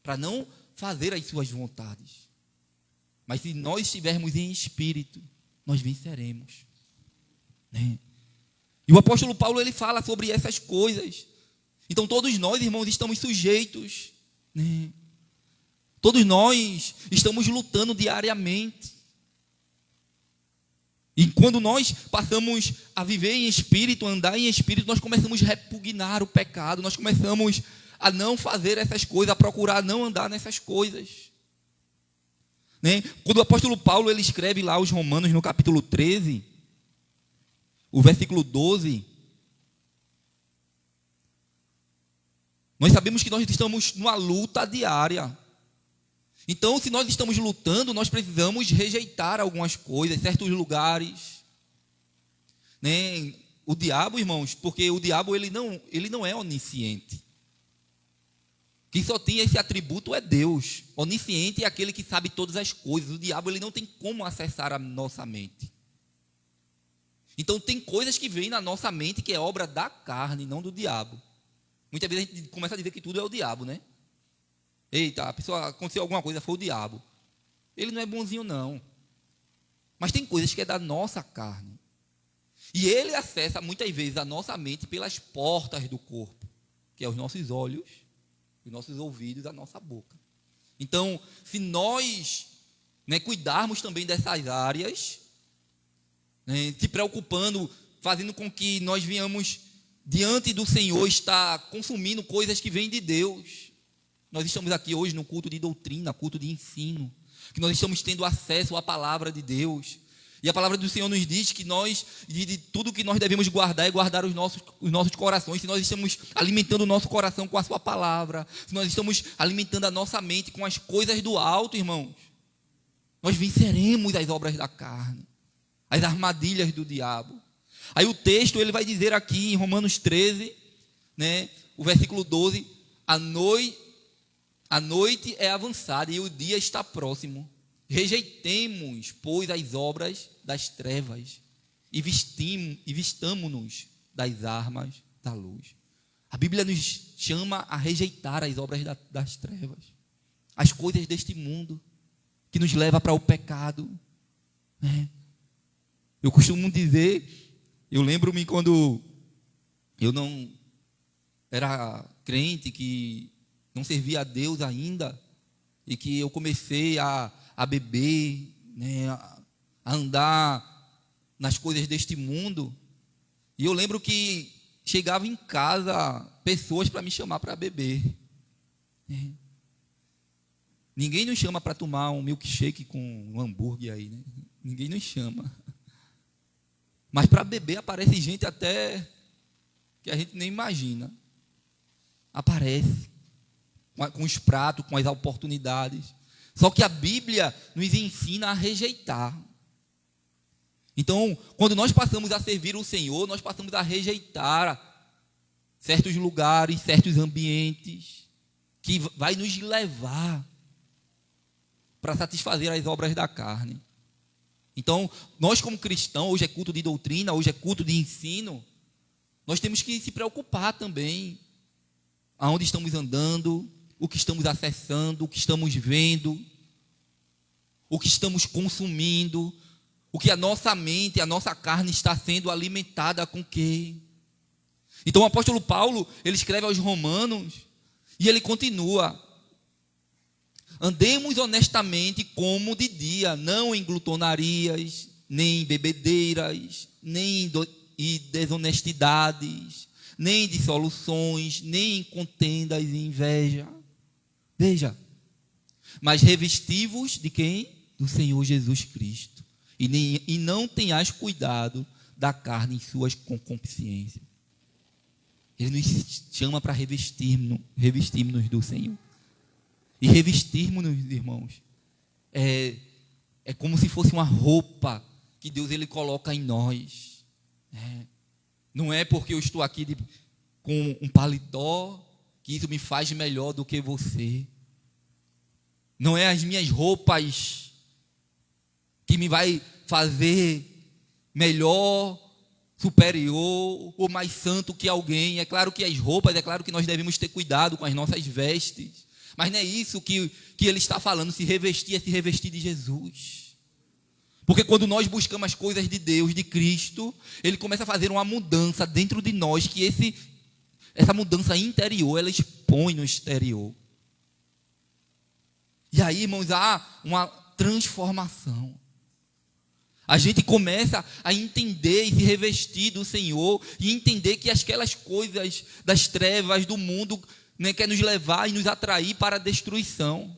para não fazer as suas vontades. Mas se nós estivermos em espírito, nós venceremos. E o apóstolo Paulo, ele fala sobre essas coisas. Então todos nós, irmãos, estamos sujeitos. Todos nós estamos lutando diariamente. E quando nós passamos a viver em espírito, a andar em espírito, nós começamos a repugnar o pecado, nós começamos a não fazer essas coisas, a procurar não andar nessas coisas. Quando o apóstolo Paulo ele escreve lá aos Romanos no capítulo 13, o versículo 12, nós sabemos que nós estamos numa luta diária. Então, se nós estamos lutando, nós precisamos rejeitar algumas coisas, certos lugares. O diabo, irmãos, porque o diabo ele não é onisciente. Quem só tem esse atributo é Deus. Onisciente é aquele que sabe todas as coisas. O diabo ele não tem como acessar a nossa mente. Então, tem coisas que vêm na nossa mente que é obra da carne, não do diabo. Muitas vezes a gente começa a dizer que tudo é o diabo, Eita, a pessoa, aconteceu alguma coisa, foi o diabo. Ele não é bonzinho, não. Mas tem coisas que é da nossa carne. E ele acessa muitas vezes a nossa mente pelas portas do corpo, que é os nossos olhos, os nossos ouvidos, a nossa boca. Então, se nós, cuidarmos também dessas áreas, se preocupando, fazendo com que nós venhamos diante do Senhor estar consumindo coisas que vêm de Deus. Nós estamos aqui hoje no culto de doutrina, culto de ensino, que nós estamos tendo acesso à palavra de Deus. E a palavra do Senhor nos diz que nós, de tudo que nós devemos guardar, é guardar os nossos corações. Se nós estamos alimentando o nosso coração com a sua palavra, se nós estamos alimentando a nossa mente com as coisas do alto, irmãos, nós venceremos as obras da carne, as armadilhas do diabo. Aí o texto, ele vai dizer aqui em Romanos 13, o versículo 12, a noite é avançada e o dia está próximo. Rejeitemos, pois, as obras das trevas e vistamo-nos das armas da luz. A Bíblia nos chama a rejeitar as obras das trevas, as coisas deste mundo que nos leva para o pecado. Eu costumo dizer, eu lembro-me quando eu não era crente, que não servia a Deus ainda, e que eu comecei a beber, a andar nas coisas deste mundo. E eu lembro que chegava em casa pessoas para me chamar para beber. Ninguém nos chama para tomar um milkshake com um hambúrguer aí, Ninguém nos chama. Mas para beber aparece gente até que a gente nem imagina. Aparece com os pratos, com as oportunidades. Só que a Bíblia nos ensina a rejeitar. Então, quando nós passamos a servir o Senhor, nós passamos a rejeitar certos lugares, certos ambientes, que vai nos levar para satisfazer as obras da carne. Então, nós como cristãos, hoje é culto de doutrina, hoje é culto de ensino, nós temos que se preocupar também aonde estamos andando, o que estamos acessando, o que estamos vendo, o que estamos consumindo, o que a nossa mente, a nossa carne está sendo alimentada com o quê? Então o apóstolo Paulo, ele escreve aos Romanos e ele continua: andemos honestamente como de dia, não em glutonarias, nem em bebedeiras, nem em desonestidades, nem em dissoluções, nem em contendas e inveja. Veja, mas revesti-vos de quem? Do Senhor Jesus Cristo. E não tenhais cuidado da carne em suas concupiscências. Ele nos chama para revestirmos do Senhor. E revestirmos-nos, irmãos, é como se fosse uma roupa que Deus ele coloca em nós. Não é porque eu estou aqui com um paletó que isso me faz melhor do que você. Não é as minhas roupas que me vai fazer melhor, superior ou mais santo que alguém. É claro que as roupas, é claro que nós devemos ter cuidado com as nossas vestes. Mas não é isso que ele está falando. Se revestir é se revestir de Jesus. Porque quando nós buscamos as coisas de Deus, de Cristo, ele começa a fazer uma mudança dentro de nós, que essa mudança interior, ela expõe no exterior. E aí, irmãos, há uma transformação. A gente começa a entender e se revestir do Senhor e entender que aquelas coisas das trevas do mundo quer nos levar e nos atrair para a destruição.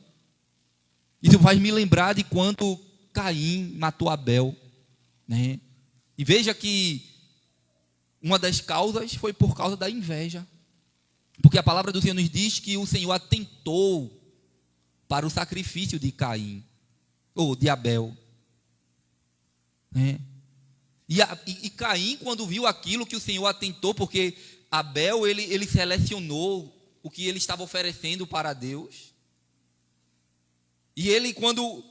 Isso faz me lembrar de quando Caim matou Abel. E veja que uma das causas foi por causa da inveja. Porque a palavra do Senhor nos diz que o Senhor atentou para o sacrifício de Caim, ou de Abel. E Caim, quando viu aquilo que o Senhor atentou, porque Abel, ele selecionou o que ele estava oferecendo para Deus. E ele, quando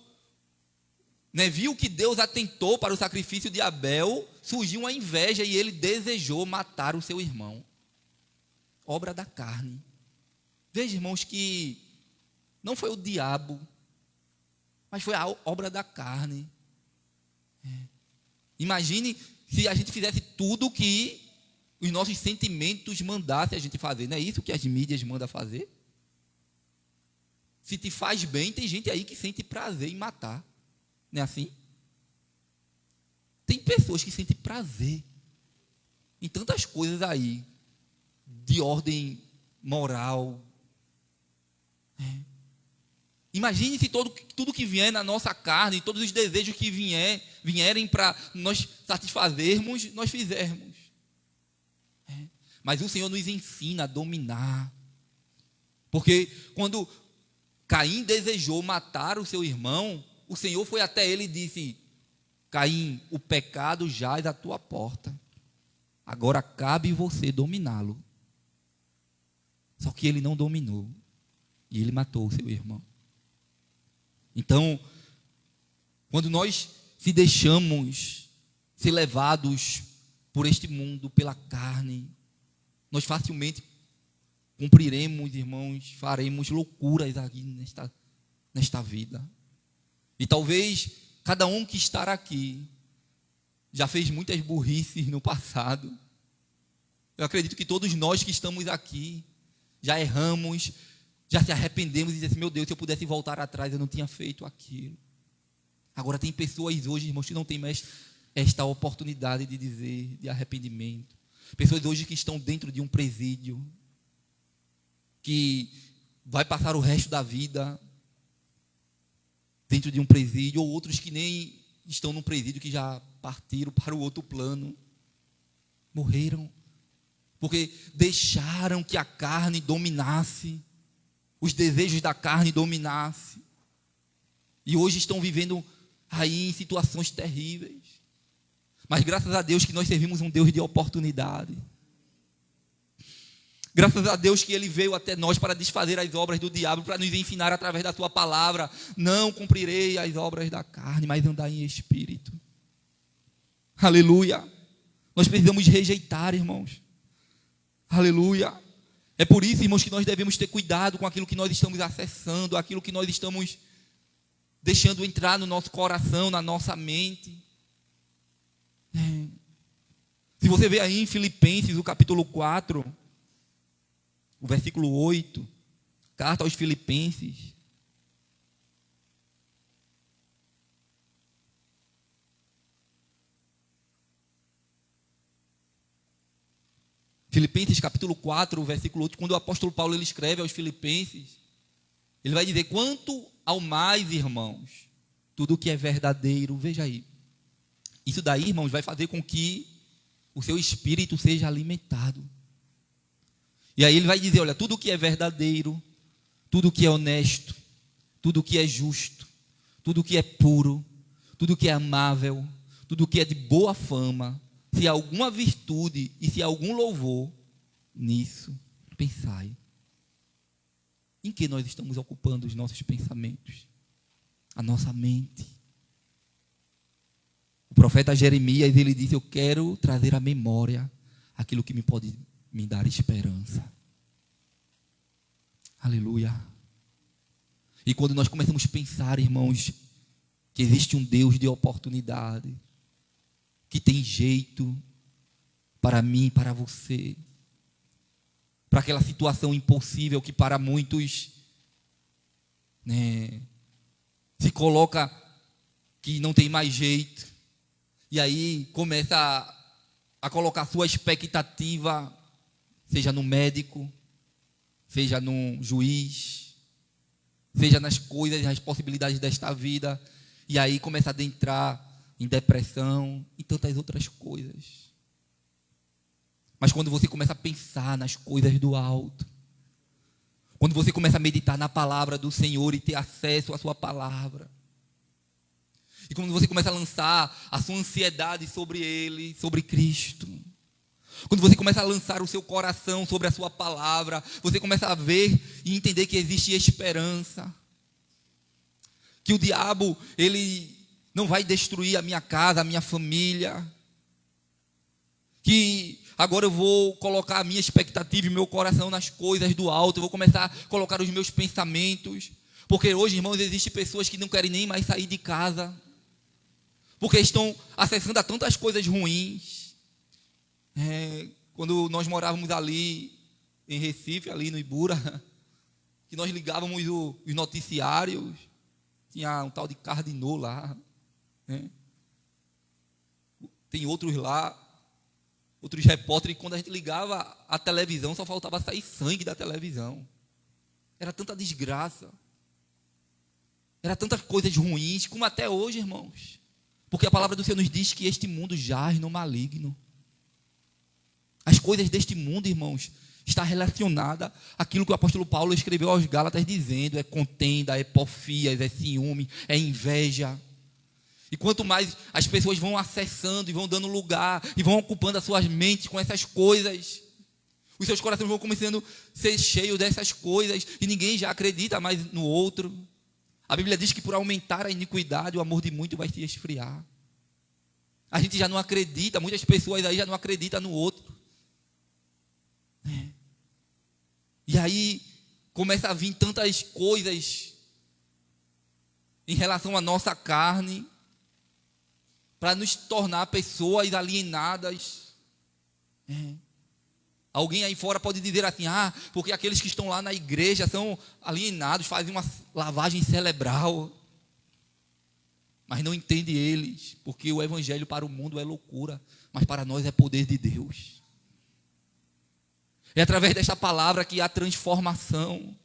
viu que Deus atentou para o sacrifício de Abel, surgiu uma inveja e ele desejou matar o seu irmão. Obra da carne. Veja, irmãos, que não foi o diabo, mas foi a obra da carne. Imagine se a gente fizesse tudo que os nossos sentimentos mandassem a gente fazer. Não é isso que as mídias mandam fazer? se te faz bem, tem gente aí que sente prazer em matar. Não é assim? Tem pessoas que sentem prazer em tantas coisas aí, de ordem moral. Imagine se tudo que vier na nossa carne, todos os desejos que vierem para nós satisfazermos, nós fizermos. Mas o Senhor nos ensina a dominar. Porque quando Caim desejou matar o seu irmão, o Senhor foi até ele e disse: Caim, o pecado jaz à tua porta. Agora cabe você dominá-lo. Só que ele não dominou. E ele matou o seu irmão. Então, quando nós se deixamos ser levados por este mundo, pela carne, nós facilmente cumpriremos, irmãos, faremos loucuras aqui nesta vida. E talvez cada um que está aqui já fez muitas burrices no passado. Eu acredito que todos nós que estamos aqui já erramos, já se arrependemos e dizemos: meu Deus, se eu pudesse voltar atrás, eu não tinha feito aquilo. Agora tem pessoas hoje, irmãos, que não têm mais esta oportunidade de dizer, de arrependimento. Pessoas hoje que estão dentro de um presídio, que vai passar o resto da vida dentro de um presídio, ou outros que nem estão num presídio, que já partiram para o outro plano, morreram, porque deixaram que a carne dominasse, os desejos da carne dominassem, e hoje estão vivendo aí em situações terríveis. Mas graças a Deus que nós servimos um Deus de oportunidade. Graças a Deus que Ele veio até nós para desfazer as obras do diabo, para nos ensinar através da Sua palavra: não cumprirei as obras da carne, mas andar em espírito. Aleluia. Nós precisamos rejeitar, irmãos. Aleluia. É por isso, irmãos, que nós devemos ter cuidado com aquilo que nós estamos acessando, aquilo que nós estamos deixando entrar no nosso coração, na nossa mente. Se você ver aí em Filipenses, o capítulo 4, o versículo 8, carta aos Filipenses. Filipenses capítulo 4, versículo 8, quando o apóstolo Paulo ele escreve aos Filipenses, ele vai dizer: quanto ao mais, irmãos, tudo que é verdadeiro, veja aí, isso daí, irmãos, vai fazer com que o seu espírito seja alimentado. E aí ele vai dizer: olha, tudo que é verdadeiro, tudo que é honesto, tudo que é justo, tudo que é puro, tudo que é amável, tudo que é de boa fama, se há alguma virtude e se há algum louvor, nisso pensai. Em que nós estamos ocupando os nossos pensamentos? A nossa mente. O profeta Jeremias, ele diz: eu quero trazer à memória aquilo que me pode me dar esperança. Aleluia. E quando nós começamos a pensar, irmãos, que existe um Deus de oportunidade, que tem jeito para mim, para você, para aquela situação impossível que para muitos se coloca que não tem mais jeito, e aí começa a colocar sua expectativa, seja no médico, seja no juiz, seja nas coisas, nas possibilidades desta vida, e aí começa a adentrar em depressão e tantas outras coisas. Mas quando você começa a pensar nas coisas do alto, quando você começa a meditar na palavra do Senhor e ter acesso à sua palavra, e quando você começa a lançar a sua ansiedade sobre Ele, sobre Cristo, quando você começa a lançar o seu coração sobre a sua palavra, você começa a ver e entender que existe esperança, que o diabo, ele não vai destruir a minha casa, a minha família, que agora eu vou colocar a minha expectativa e meu coração nas coisas do alto, eu vou começar a colocar os meus pensamentos, porque hoje, irmãos, existem pessoas que não querem nem mais sair de casa, porque estão acessando a tantas coisas ruins. Quando nós morávamos ali em Recife, ali no Ibura, que nós ligávamos os noticiários, tinha um tal de Cardinô lá, né? Tem outros lá, outros repórteres, e quando a gente ligava a televisão, só faltava sair sangue da televisão. Era tanta desgraça, era tantas coisas ruins, como até hoje, irmãos. Porque a palavra do Senhor nos diz que este mundo jaz no maligno. As coisas deste mundo, irmãos, está relacionada àquilo que o apóstolo Paulo escreveu aos Gálatas dizendo: é contenda, é porfias, é ciúme, é inveja. E quanto mais as pessoas vão acessando e vão dando lugar e vão ocupando as suas mentes com essas coisas, os seus corações vão começando a ser cheios dessas coisas e ninguém já acredita mais no outro. A Bíblia diz que por aumentar a iniquidade, o amor de muito vai se esfriar. A gente já não acredita, muitas pessoas aí já não acreditam no outro. E aí começa a vir tantas coisas em relação à nossa carne, para nos tornar pessoas alienadas. Alguém aí fora pode dizer assim: porque aqueles que estão lá na igreja são alienados, fazem uma lavagem cerebral. Mas não entende eles, porque o evangelho para o mundo é loucura, mas para nós é poder de Deus. É através desta palavra que há transformação.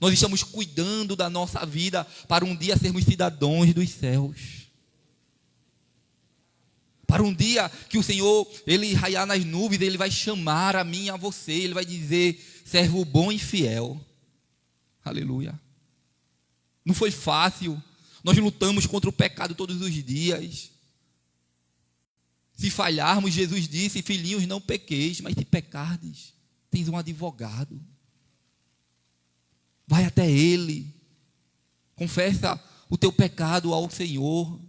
Nós estamos cuidando da nossa vida para um dia sermos cidadãos dos céus. Para um dia que o Senhor, Ele raiar nas nuvens, Ele vai chamar a mim e a você, Ele vai dizer: servo bom e fiel. Aleluia. Não foi fácil. Nós lutamos contra o pecado todos os dias. Se falharmos, Jesus disse: filhinhos, não pequeis, mas se pecardes, tens um advogado. Vai até Ele, confessa o teu pecado ao Senhor,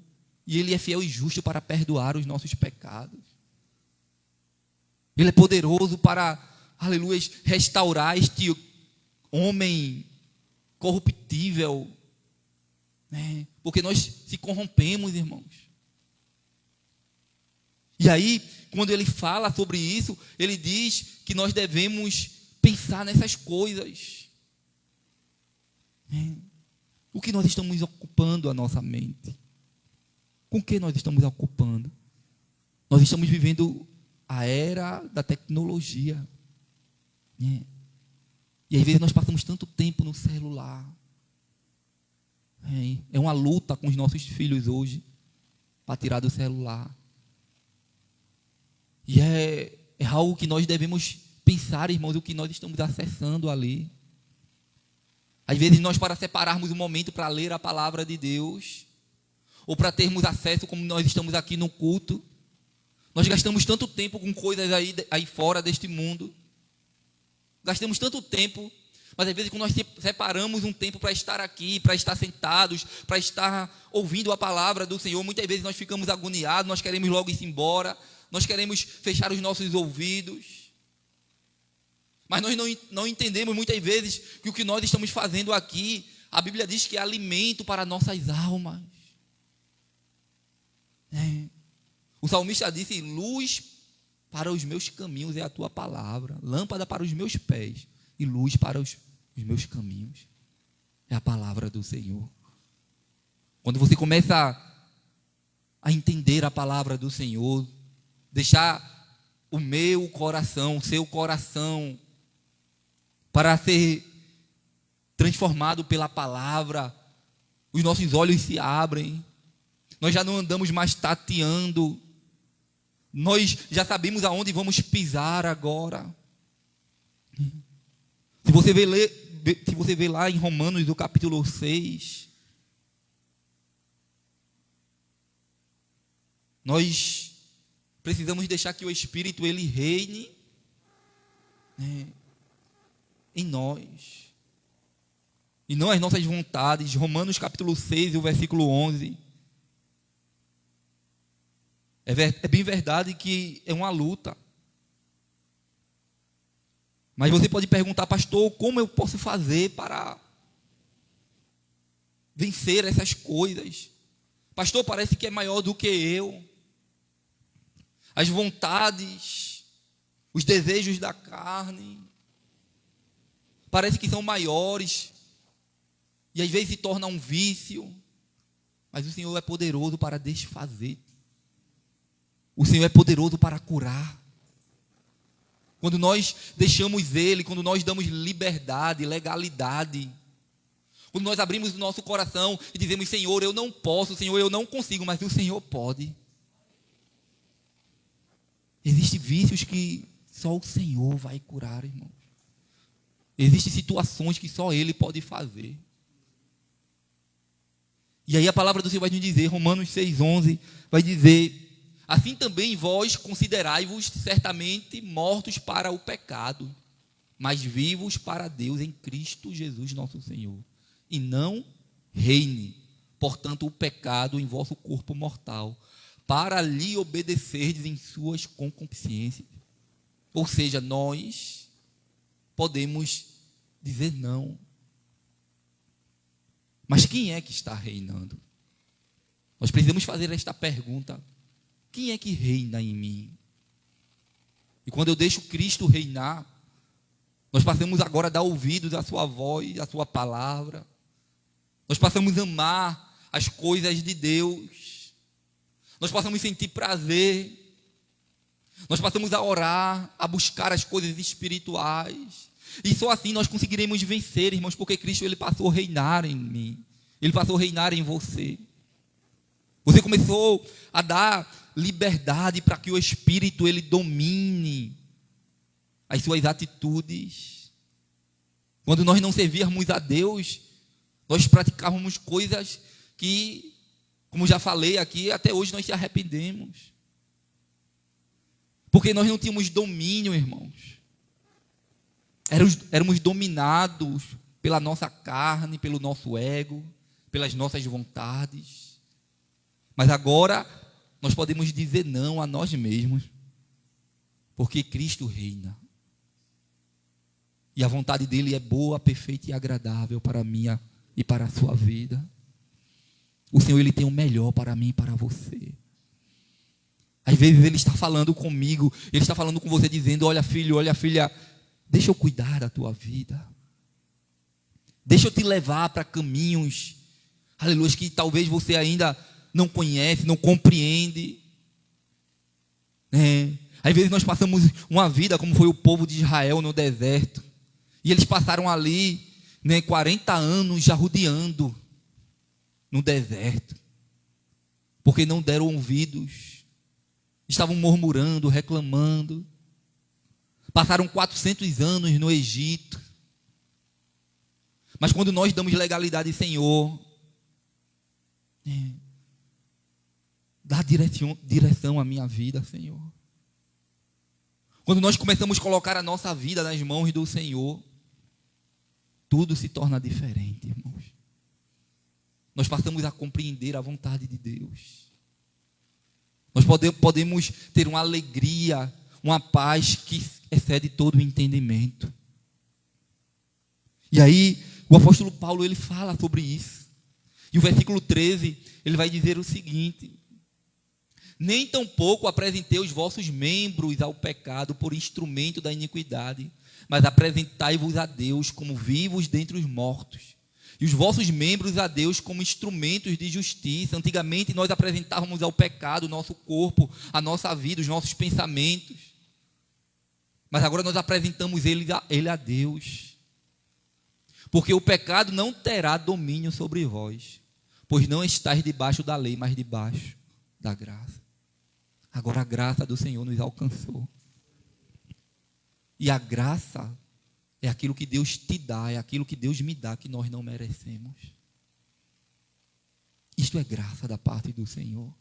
e Ele é fiel e justo para perdoar os nossos pecados. Ele é poderoso para, aleluia, restaurar este homem corruptível, né? Porque nós se corrompemos, irmãos. E aí, quando ele fala sobre isso, ele diz que nós devemos pensar nessas coisas. O que nós estamos ocupando a nossa mente? Com o que nós estamos ocupando? Nós estamos vivendo a era da tecnologia. E às vezes nós passamos tanto tempo no celular. É uma luta com os nossos filhos hoje para tirar do celular. E é algo que nós devemos pensar, irmãos, o que nós estamos acessando ali. Às vezes nós, para separarmos um momento para ler a palavra de Deus, ou para termos acesso, como nós estamos aqui no culto, nós gastamos tanto tempo com coisas aí fora deste mundo. Gastamos tanto tempo, mas às vezes quando nós separamos um tempo para estar aqui, para estar sentados, para estar ouvindo a palavra do Senhor, muitas vezes nós ficamos agoniados, nós queremos logo ir embora, nós queremos fechar os nossos ouvidos. Mas nós não entendemos muitas vezes que o que nós estamos fazendo aqui, a Bíblia diz que é alimento para nossas almas. O salmista disse: luz para os meus caminhos é a tua palavra, lâmpada para os meus pés e luz para os meus caminhos é a palavra do Senhor. Quando você começa a entender a palavra do Senhor, deixar o meu coração, o seu coração, para ser transformado pela palavra, os nossos olhos se abrem. Nós já não andamos mais tateando. Nós já sabemos aonde vamos pisar agora. Se você vê lá em Romanos, do capítulo 6, nós precisamos deixar que o Espírito, ele reine, em nós. E não as nossas vontades. Romanos capítulo 6, o versículo 11. É bem verdade que é uma luta. Mas você pode perguntar: pastor, como eu posso fazer para vencer essas coisas? Pastor, parece que é maior do que eu. As vontades, os desejos da carne. parece que são maiores, e às vezes se torna um vício, mas o Senhor é poderoso para desfazer. O Senhor é poderoso para curar. Quando nós deixamos Ele, quando nós damos liberdade, legalidade, quando nós abrimos o nosso coração e dizemos: Senhor, eu não posso, Senhor, eu não consigo, mas o Senhor pode. Existem vícios que só o Senhor vai curar, irmão. Existem situações que só Ele pode fazer. E aí a palavra do Senhor vai nos dizer, Romanos 6,11, vai dizer: assim também vós considerai-vos certamente mortos para o pecado, mas vivos para Deus em Cristo Jesus nosso Senhor. E não reine, portanto, o pecado em vosso corpo mortal, para lhe obedecerdes em suas concupiscências. Ou seja, nós podemos dizer não. Mas quem é que está reinando? Nós precisamos fazer esta pergunta: quem é que reina em mim? E quando eu deixo Cristo reinar, nós passamos agora a dar ouvidos à sua voz, à sua palavra. Nós passamos a amar as coisas de Deus. Nós passamos a sentir prazer. Nós passamos a orar, a buscar as coisas espirituais. E só assim nós conseguiremos vencer, irmãos, porque Cristo, Ele passou a reinar em mim. Ele passou a reinar em você. Você começou a dar liberdade para que o Espírito, Ele domine as suas atitudes. Quando nós não servíamos a Deus, nós praticávamos coisas que, como já falei aqui, até hoje nós se arrependemos. Porque nós não tínhamos domínio, irmãos. Éramos dominados pela nossa carne, pelo nosso ego, pelas nossas vontades. Mas agora nós podemos dizer não a nós mesmos, porque Cristo reina. E a vontade dele é boa, perfeita e agradável para a minha e para a sua vida. O Senhor, Ele tem o melhor para mim e para você. Às vezes Ele está falando comigo, Ele está falando com você, dizendo: olha filho, olha filha, deixa eu cuidar da tua vida. Deixa eu te levar para caminhos, aleluia, que talvez você ainda não conhece, não compreende. Às vezes nós passamos uma vida como foi o povo de Israel no deserto. E eles passaram ali 40 anos já rodeando no deserto. Porque não deram ouvidos. Estavam murmurando, reclamando. Passaram 400 anos no Egito. Mas quando nós damos legalidade, Senhor, dá direção à minha vida, Senhor. Quando nós começamos a colocar a nossa vida nas mãos do Senhor, tudo se torna diferente, irmãos. Nós passamos a compreender a vontade de Deus. Nós podemos ter uma alegria, uma paz que excede todo o entendimento. E aí, o apóstolo Paulo, ele fala sobre isso. E o versículo 13, ele vai dizer o seguinte: nem tampouco apresentei os vossos membros ao pecado por instrumento da iniquidade, mas apresentai-vos a Deus como vivos dentre os mortos, e os vossos membros a Deus como instrumentos de justiça. Antigamente nós apresentávamos ao pecado o nosso corpo, a nossa vida, os nossos pensamentos, mas agora nós apresentamos ele a Deus, porque o pecado não terá domínio sobre vós, pois não estáis debaixo da lei, mas debaixo da graça. Agora a graça do Senhor nos alcançou. E a graça é aquilo que Deus te dá, é aquilo que Deus me dá, que nós não merecemos. Isto é graça da parte do Senhor.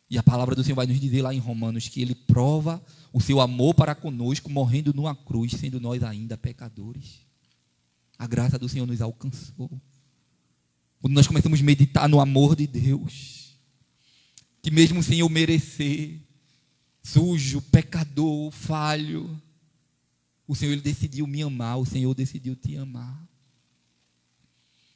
E a palavra do Senhor vai nos dizer lá em Romanos que Ele prova o seu amor para conosco, morrendo numa cruz, sendo nós ainda pecadores. A graça do Senhor nos alcançou. Quando nós começamos a meditar no amor de Deus, que mesmo sem eu merecer, sujo, pecador, falho, o Senhor, Ele decidiu me amar, o Senhor decidiu te amar.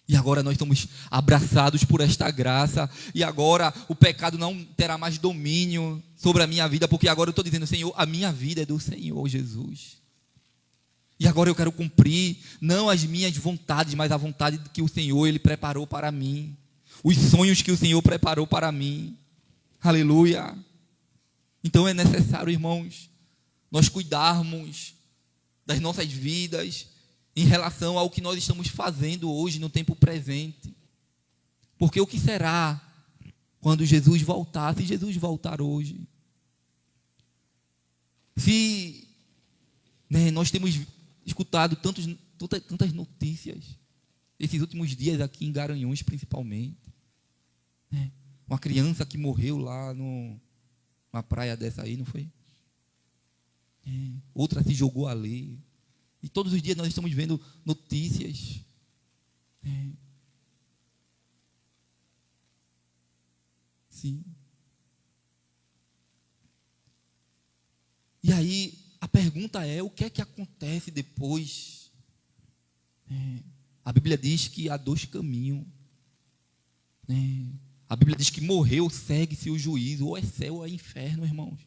E agora nós estamos abraçados por esta graça, e agora o pecado não terá mais domínio sobre a minha vida, porque agora eu estou dizendo: Senhor, a minha vida é do Senhor Jesus. E agora eu quero cumprir, não as minhas vontades, mas a vontade que o Senhor, Ele preparou para mim. Os sonhos que o Senhor preparou para mim. Aleluia. Então é necessário, irmãos, nós cuidarmos das nossas vidas em relação ao que nós estamos fazendo hoje no tempo presente. Porque o que será quando Jesus voltar, se Jesus voltar hoje? Se nós temos escutado tantas notícias, esses últimos dias aqui em Garanhuns principalmente, uma criança que morreu lá numa praia dessa aí, não foi? Outra se jogou ali. E todos os dias nós estamos vendo notícias. Sim. E aí, a pergunta é, o que é que acontece depois? A Bíblia diz que há dois caminhos. A Bíblia diz que morreu, segue-se o juízo, ou é céu ou é inferno, irmãos.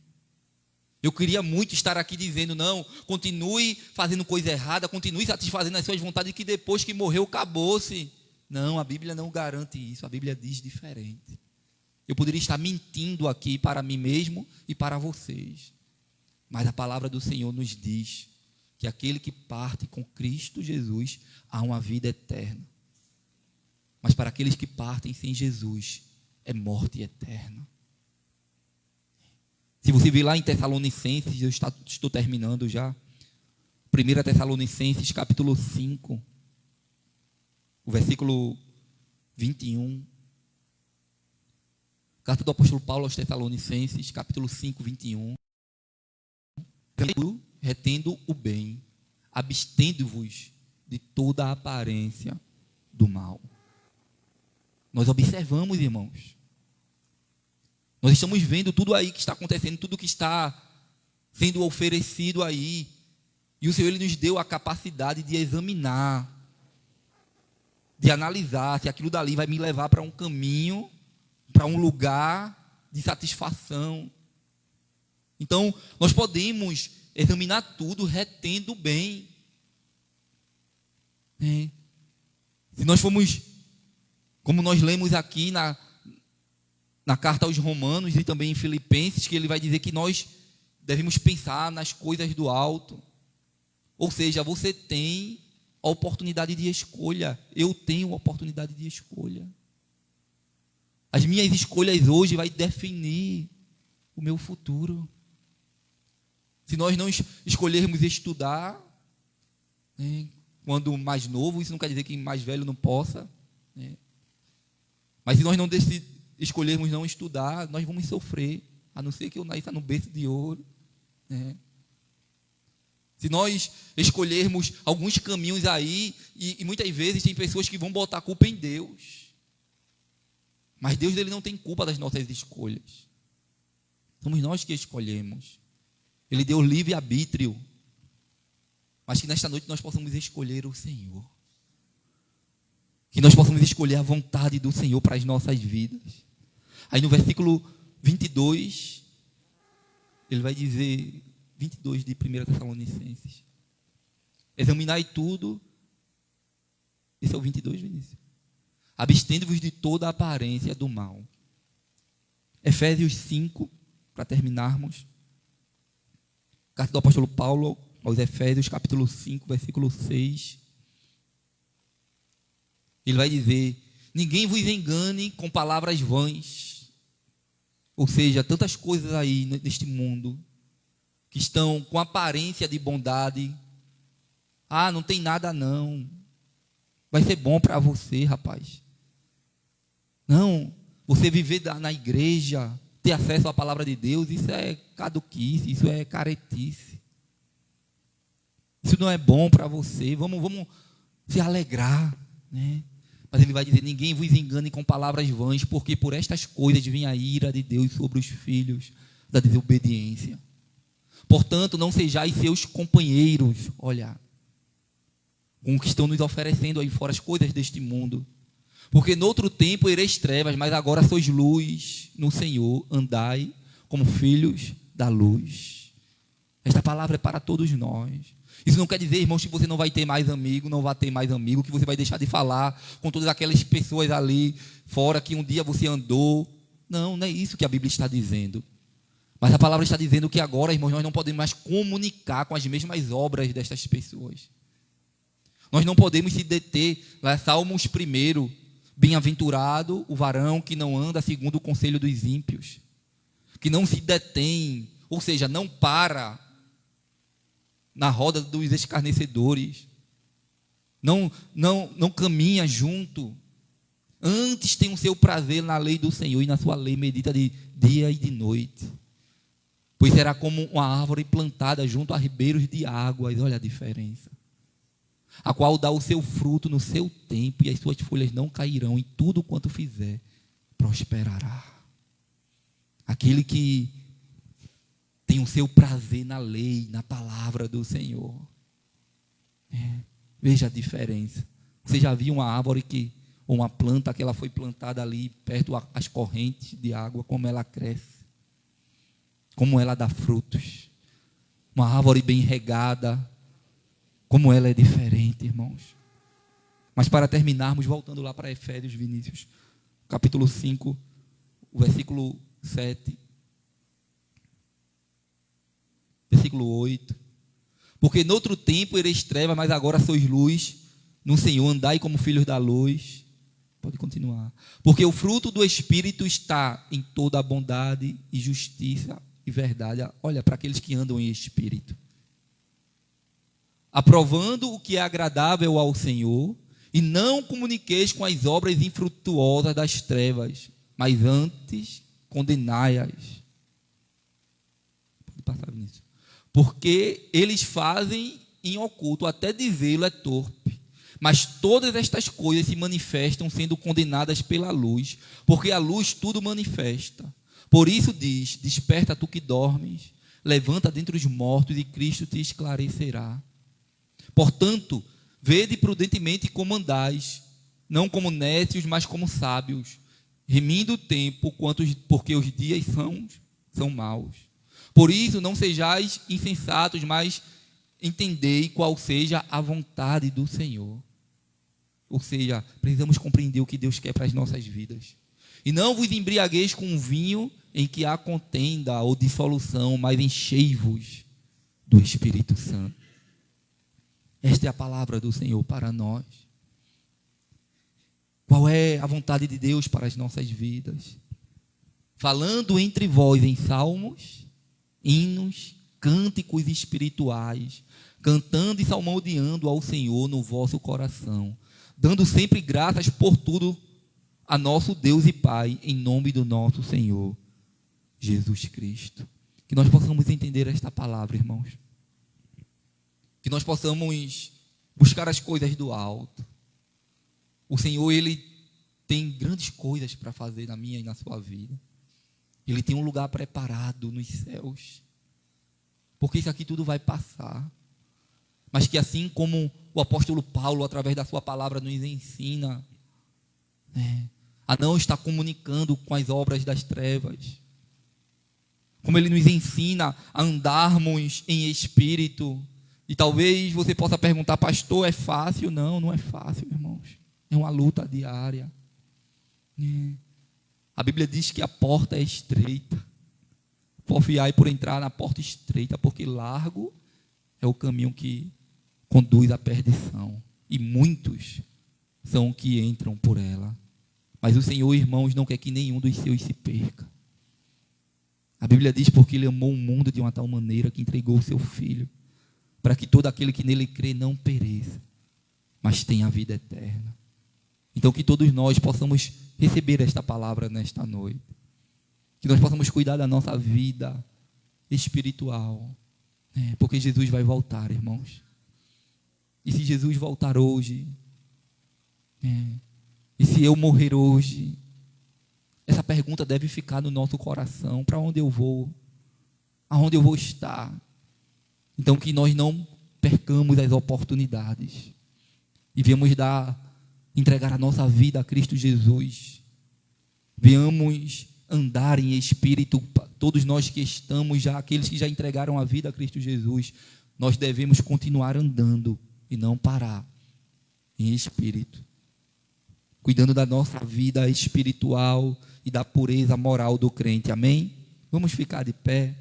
Eu queria muito estar aqui dizendo, não, continue fazendo coisa errada, continue satisfazendo as suas vontades, que depois que morreu, acabou-se. Não, a Bíblia não garante isso, a Bíblia diz diferente. Eu poderia estar mentindo aqui para mim mesmo e para vocês. Mas a palavra do Senhor nos diz que aquele que parte com Cristo Jesus há uma vida eterna. Mas para aqueles que partem sem Jesus, é morte eterna. Se você vir lá em Tessalonicenses, eu estou terminando já. 1 Tessalonicenses, capítulo 5, o versículo 21. Carta do apóstolo Paulo aos Tessalonicenses, capítulo 5, 21. Retendo o bem, abstendo-vos de toda a aparência do mal. Nós observamos, irmãos. Nós estamos vendo tudo aí que está acontecendo, tudo que está sendo oferecido aí. E o Senhor, Ele nos deu a capacidade de examinar, de analisar se aquilo dali vai me levar para um caminho, para um lugar de satisfação. Então, nós podemos examinar tudo retendo o bem. Se nós formos, como nós lemos aqui na carta aos Romanos e também em Filipenses, que ele vai dizer que nós devemos pensar nas coisas do alto. Ou seja, você tem a oportunidade de escolha. Eu tenho a oportunidade de escolha. As minhas escolhas hoje vai definir o meu futuro. Se nós não escolhermos estudar, quando mais novo, isso não quer dizer que mais velho não possa. Mas se nós não escolhermos não estudar, nós vamos sofrer, a não ser que eu nasça no berço de ouro. Se nós escolhermos alguns caminhos aí, e muitas vezes tem pessoas que vão botar a culpa em Deus. Mas Deus, Ele não tem culpa das nossas escolhas. Somos nós que escolhemos. Ele deu livre-arbítrio. Mas que nesta noite nós possamos escolher o Senhor. Que nós possamos escolher a vontade do Senhor para as nossas vidas. Aí no versículo 22, ele vai dizer, 22 de 1 Tessalonicenses. Examinai tudo. Esse é o 22, Vinícius. Abstendo-vos de toda a aparência do mal. Efésios 5, para terminarmos. Carta do apóstolo Paulo aos Efésios, capítulo 5, versículo 6. Ele vai dizer, ninguém vos engane com palavras vãs. Ou seja, tantas coisas aí neste mundo que estão com aparência de bondade. Ah, não tem nada não. Vai ser bom para você, rapaz. Não, você viver na igreja, ter acesso à palavra de Deus, isso é caduquice, isso é caretice. Isso não é bom para você. Vamos se alegrar, né? Mas ele vai dizer, ninguém vos engane com palavras vãs, porque por estas coisas vem a ira de Deus sobre os filhos da desobediência. Portanto, não sejais seus companheiros, olha, com o que estão nos oferecendo aí fora as coisas deste mundo. Porque noutro tempo ereis trevas, mas agora sois luz no Senhor, andai como filhos da luz. Esta palavra é para todos nós. Isso não quer dizer, irmãos, que você não vai ter mais amigo, não vai ter mais amigo, que você vai deixar de falar com todas aquelas pessoas ali fora que um dia você andou. Não, não é isso que a Bíblia está dizendo. Mas a palavra está dizendo que agora, irmãos, nós não podemos mais comunicar com as mesmas obras destas pessoas. Nós não podemos se deter. Lá, Salmos 1, bem-aventurado o varão que não anda segundo o conselho dos ímpios, que não se detém, ou seja, não para na roda dos escarnecedores, não caminha junto, antes tem o seu prazer na lei do Senhor, e na sua lei medita de dia e de noite, pois será como uma árvore plantada junto a ribeiros de águas, olha a diferença, a qual dá o seu fruto no seu tempo, e as suas folhas não cairão, e tudo quanto fizer prosperará. Aquele que tem o seu prazer na lei, na palavra do Senhor. Veja a diferença. Você já viu uma árvore ou uma planta que ela foi plantada ali perto das correntes de água, como ela cresce, como ela dá frutos. Uma árvore bem regada, como ela é diferente, irmãos. Mas para terminarmos, voltando lá para Efésios, Vinícius, capítulo 5, o versículo 7. Versículo 8. Porque noutro tempo ereis trevas, mas agora sois luz no Senhor, andai como filhos da luz. Pode continuar. Porque o fruto do Espírito está em toda a bondade e justiça e verdade. Olha, para aqueles que andam em Espírito. Aprovando o que é agradável ao Senhor, e não comuniqueis com as obras infrutuosas das trevas, mas antes condenai-as. Pode passar nisso. Porque eles fazem em oculto, até dizê-lo é torpe. Mas todas estas coisas se manifestam sendo condenadas pela luz, porque a luz tudo manifesta. Por isso diz, desperta tu que dormes, levanta dentre os mortos e Cristo te esclarecerá. Portanto, vede prudentemente como andais, não como nécios, mas como sábios, remindo o tempo, porque os dias são maus. Por isso, não sejais insensatos, mas entendei qual seja a vontade do Senhor. Ou seja, precisamos compreender o que Deus quer para as nossas vidas. E não vos embriagueis com vinho em que há contenda ou dissolução, mas enchei-vos do Espírito Santo. Esta é a palavra do Senhor para nós. Qual é a vontade de Deus para as nossas vidas? Falando entre vós em salmos, hinos, cânticos espirituais, cantando e salmodiando ao Senhor no vosso coração, dando sempre graças por tudo a nosso Deus e Pai, em nome do nosso Senhor Jesus Cristo. Que nós possamos entender esta palavra, irmãos. Que nós possamos buscar as coisas do alto. O Senhor, Ele tem grandes coisas para fazer na minha e na sua vida. Ele tem um lugar preparado nos céus. Porque isso aqui tudo vai passar. Mas que assim como o apóstolo Paulo, através da sua palavra, nos ensina a não estar comunicando com as obras das trevas. Como ele nos ensina a andarmos em espírito. E talvez você possa perguntar, pastor, é fácil? Não, não é fácil, irmãos. É uma luta diária. A Bíblia diz que a porta é estreita. Porfiai por entrar na porta estreita, porque largo é o caminho que conduz à perdição. E muitos são que entram por ela. Mas o Senhor, irmãos, não quer que nenhum dos seus se perca. A Bíblia diz, porque Ele amou o mundo de uma tal maneira que entregou o seu Filho, para que todo aquele que nele crê não pereça, mas tenha a vida eterna. Então que todos nós possamos receber esta palavra nesta noite. Que nós possamos cuidar da nossa vida espiritual. Porque Jesus vai voltar, irmãos. E se Jesus voltar hoje, e se eu morrer hoje, essa pergunta deve ficar no nosso coração: para onde eu vou? Aonde eu vou estar? Então que nós não percamos as oportunidades e venhamos entregar a nossa vida a Cristo Jesus. Venhamos andar em espírito, todos nós que estamos já, aqueles que já entregaram a vida a Cristo Jesus, nós devemos continuar andando e não parar em espírito, cuidando da nossa vida espiritual e da pureza moral do crente. Amém? Vamos ficar de pé.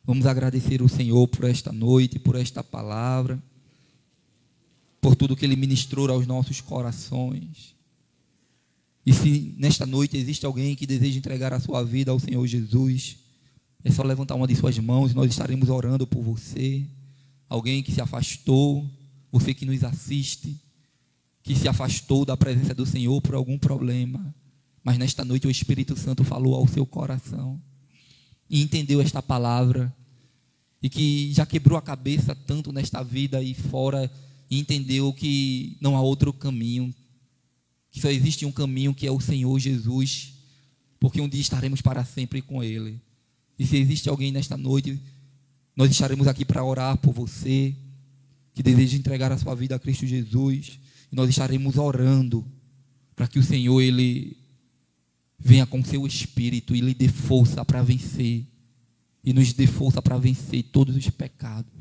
Vamos agradecer o Senhor por esta noite, por esta palavra, por tudo que Ele ministrou aos nossos corações. E se nesta noite existe alguém que deseja entregar a sua vida ao Senhor Jesus, é só levantar uma de suas mãos e nós estaremos orando por você. Alguém que se afastou, você que nos assiste, que se afastou da presença do Senhor por algum problema, mas nesta noite o Espírito Santo falou ao seu coração e entendeu esta palavra, e que já quebrou a cabeça tanto nesta vida e fora, e entendeu que não há outro caminho, que só existe um caminho, que é o Senhor Jesus, porque um dia estaremos para sempre com Ele. E se existe alguém nesta noite, nós estaremos aqui para orar por você, que deseja entregar a sua vida a Cristo Jesus, e nós estaremos orando para que o Senhor, Ele venha com seu Espírito e lhe dê força para vencer, e nos dê força para vencer todos os pecados.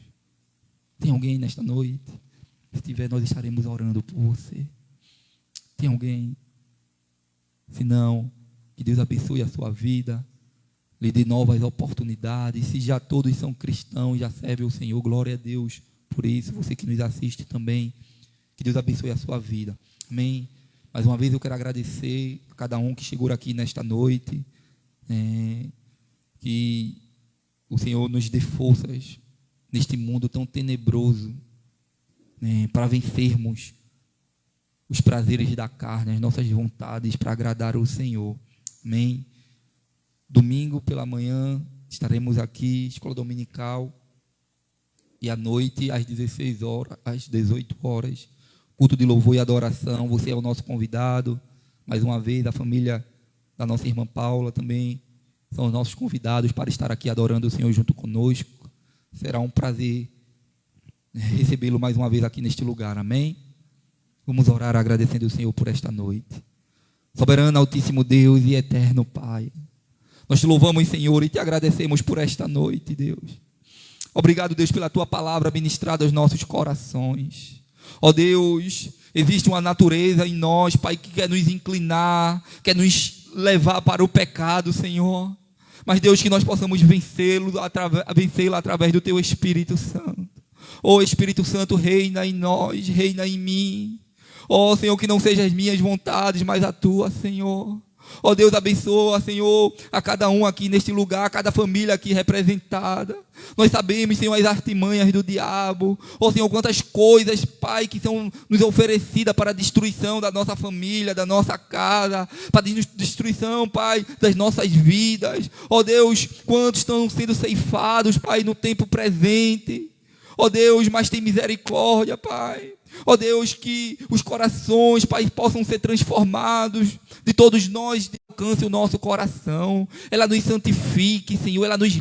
Tem alguém nesta noite? Se tiver, nós estaremos orando por você. Tem alguém? Se não, que Deus abençoe a sua vida, lhe dê novas oportunidades. Se já todos são cristãos, já servem ao Senhor, glória a Deus por isso. Você que nos assiste também, que Deus abençoe a sua vida. Amém? Mais uma vez eu quero agradecer a cada um que chegou aqui nesta noite, que o Senhor nos dê forças neste mundo tão tenebroso, para vencermos os prazeres da carne, as nossas vontades, para agradar o Senhor. Amém? Domingo pela manhã estaremos aqui, escola dominical, e à noite às 16 horas, às 18 horas, culto de louvor e adoração. Você é o nosso convidado. Mais uma vez, a família da nossa irmã Paula também são os nossos convidados para estar aqui adorando o Senhor junto conosco. Será um prazer recebê-lo mais uma vez aqui neste lugar. Amém? Vamos orar agradecendo o Senhor por esta noite. Soberano, Altíssimo Deus e eterno Pai, nós te louvamos, Senhor, e te agradecemos por esta noite, Deus. Obrigado, Deus, pela tua palavra ministrada aos nossos corações. Ó Deus, existe uma natureza em nós, Pai, que quer nos inclinar, quer nos levar para o pecado, Senhor. Mas, Deus, que nós possamos vencê-la através do teu Espírito Santo. Ó Espírito Santo, reina em nós, reina em mim. Ó Senhor, que não sejam as minhas vontades, mas a tua, Senhor. Ó Deus, abençoa, Senhor, a cada um aqui neste lugar, a cada família aqui representada. Nós sabemos, Senhor, as artimanhas do diabo. Ó Senhor, quantas coisas, Pai, que são nos oferecidas para a destruição da nossa família, da nossa casa, para a destruição, Pai, das nossas vidas. Ó Deus, quantos estão sendo ceifados, Pai, no tempo presente. Ó Deus, mas tem misericórdia, Pai. Ó Deus, que os corações, Pai, possam ser transformados, de todos nós, alcance o nosso coração, ela nos santifique, Senhor, ela nos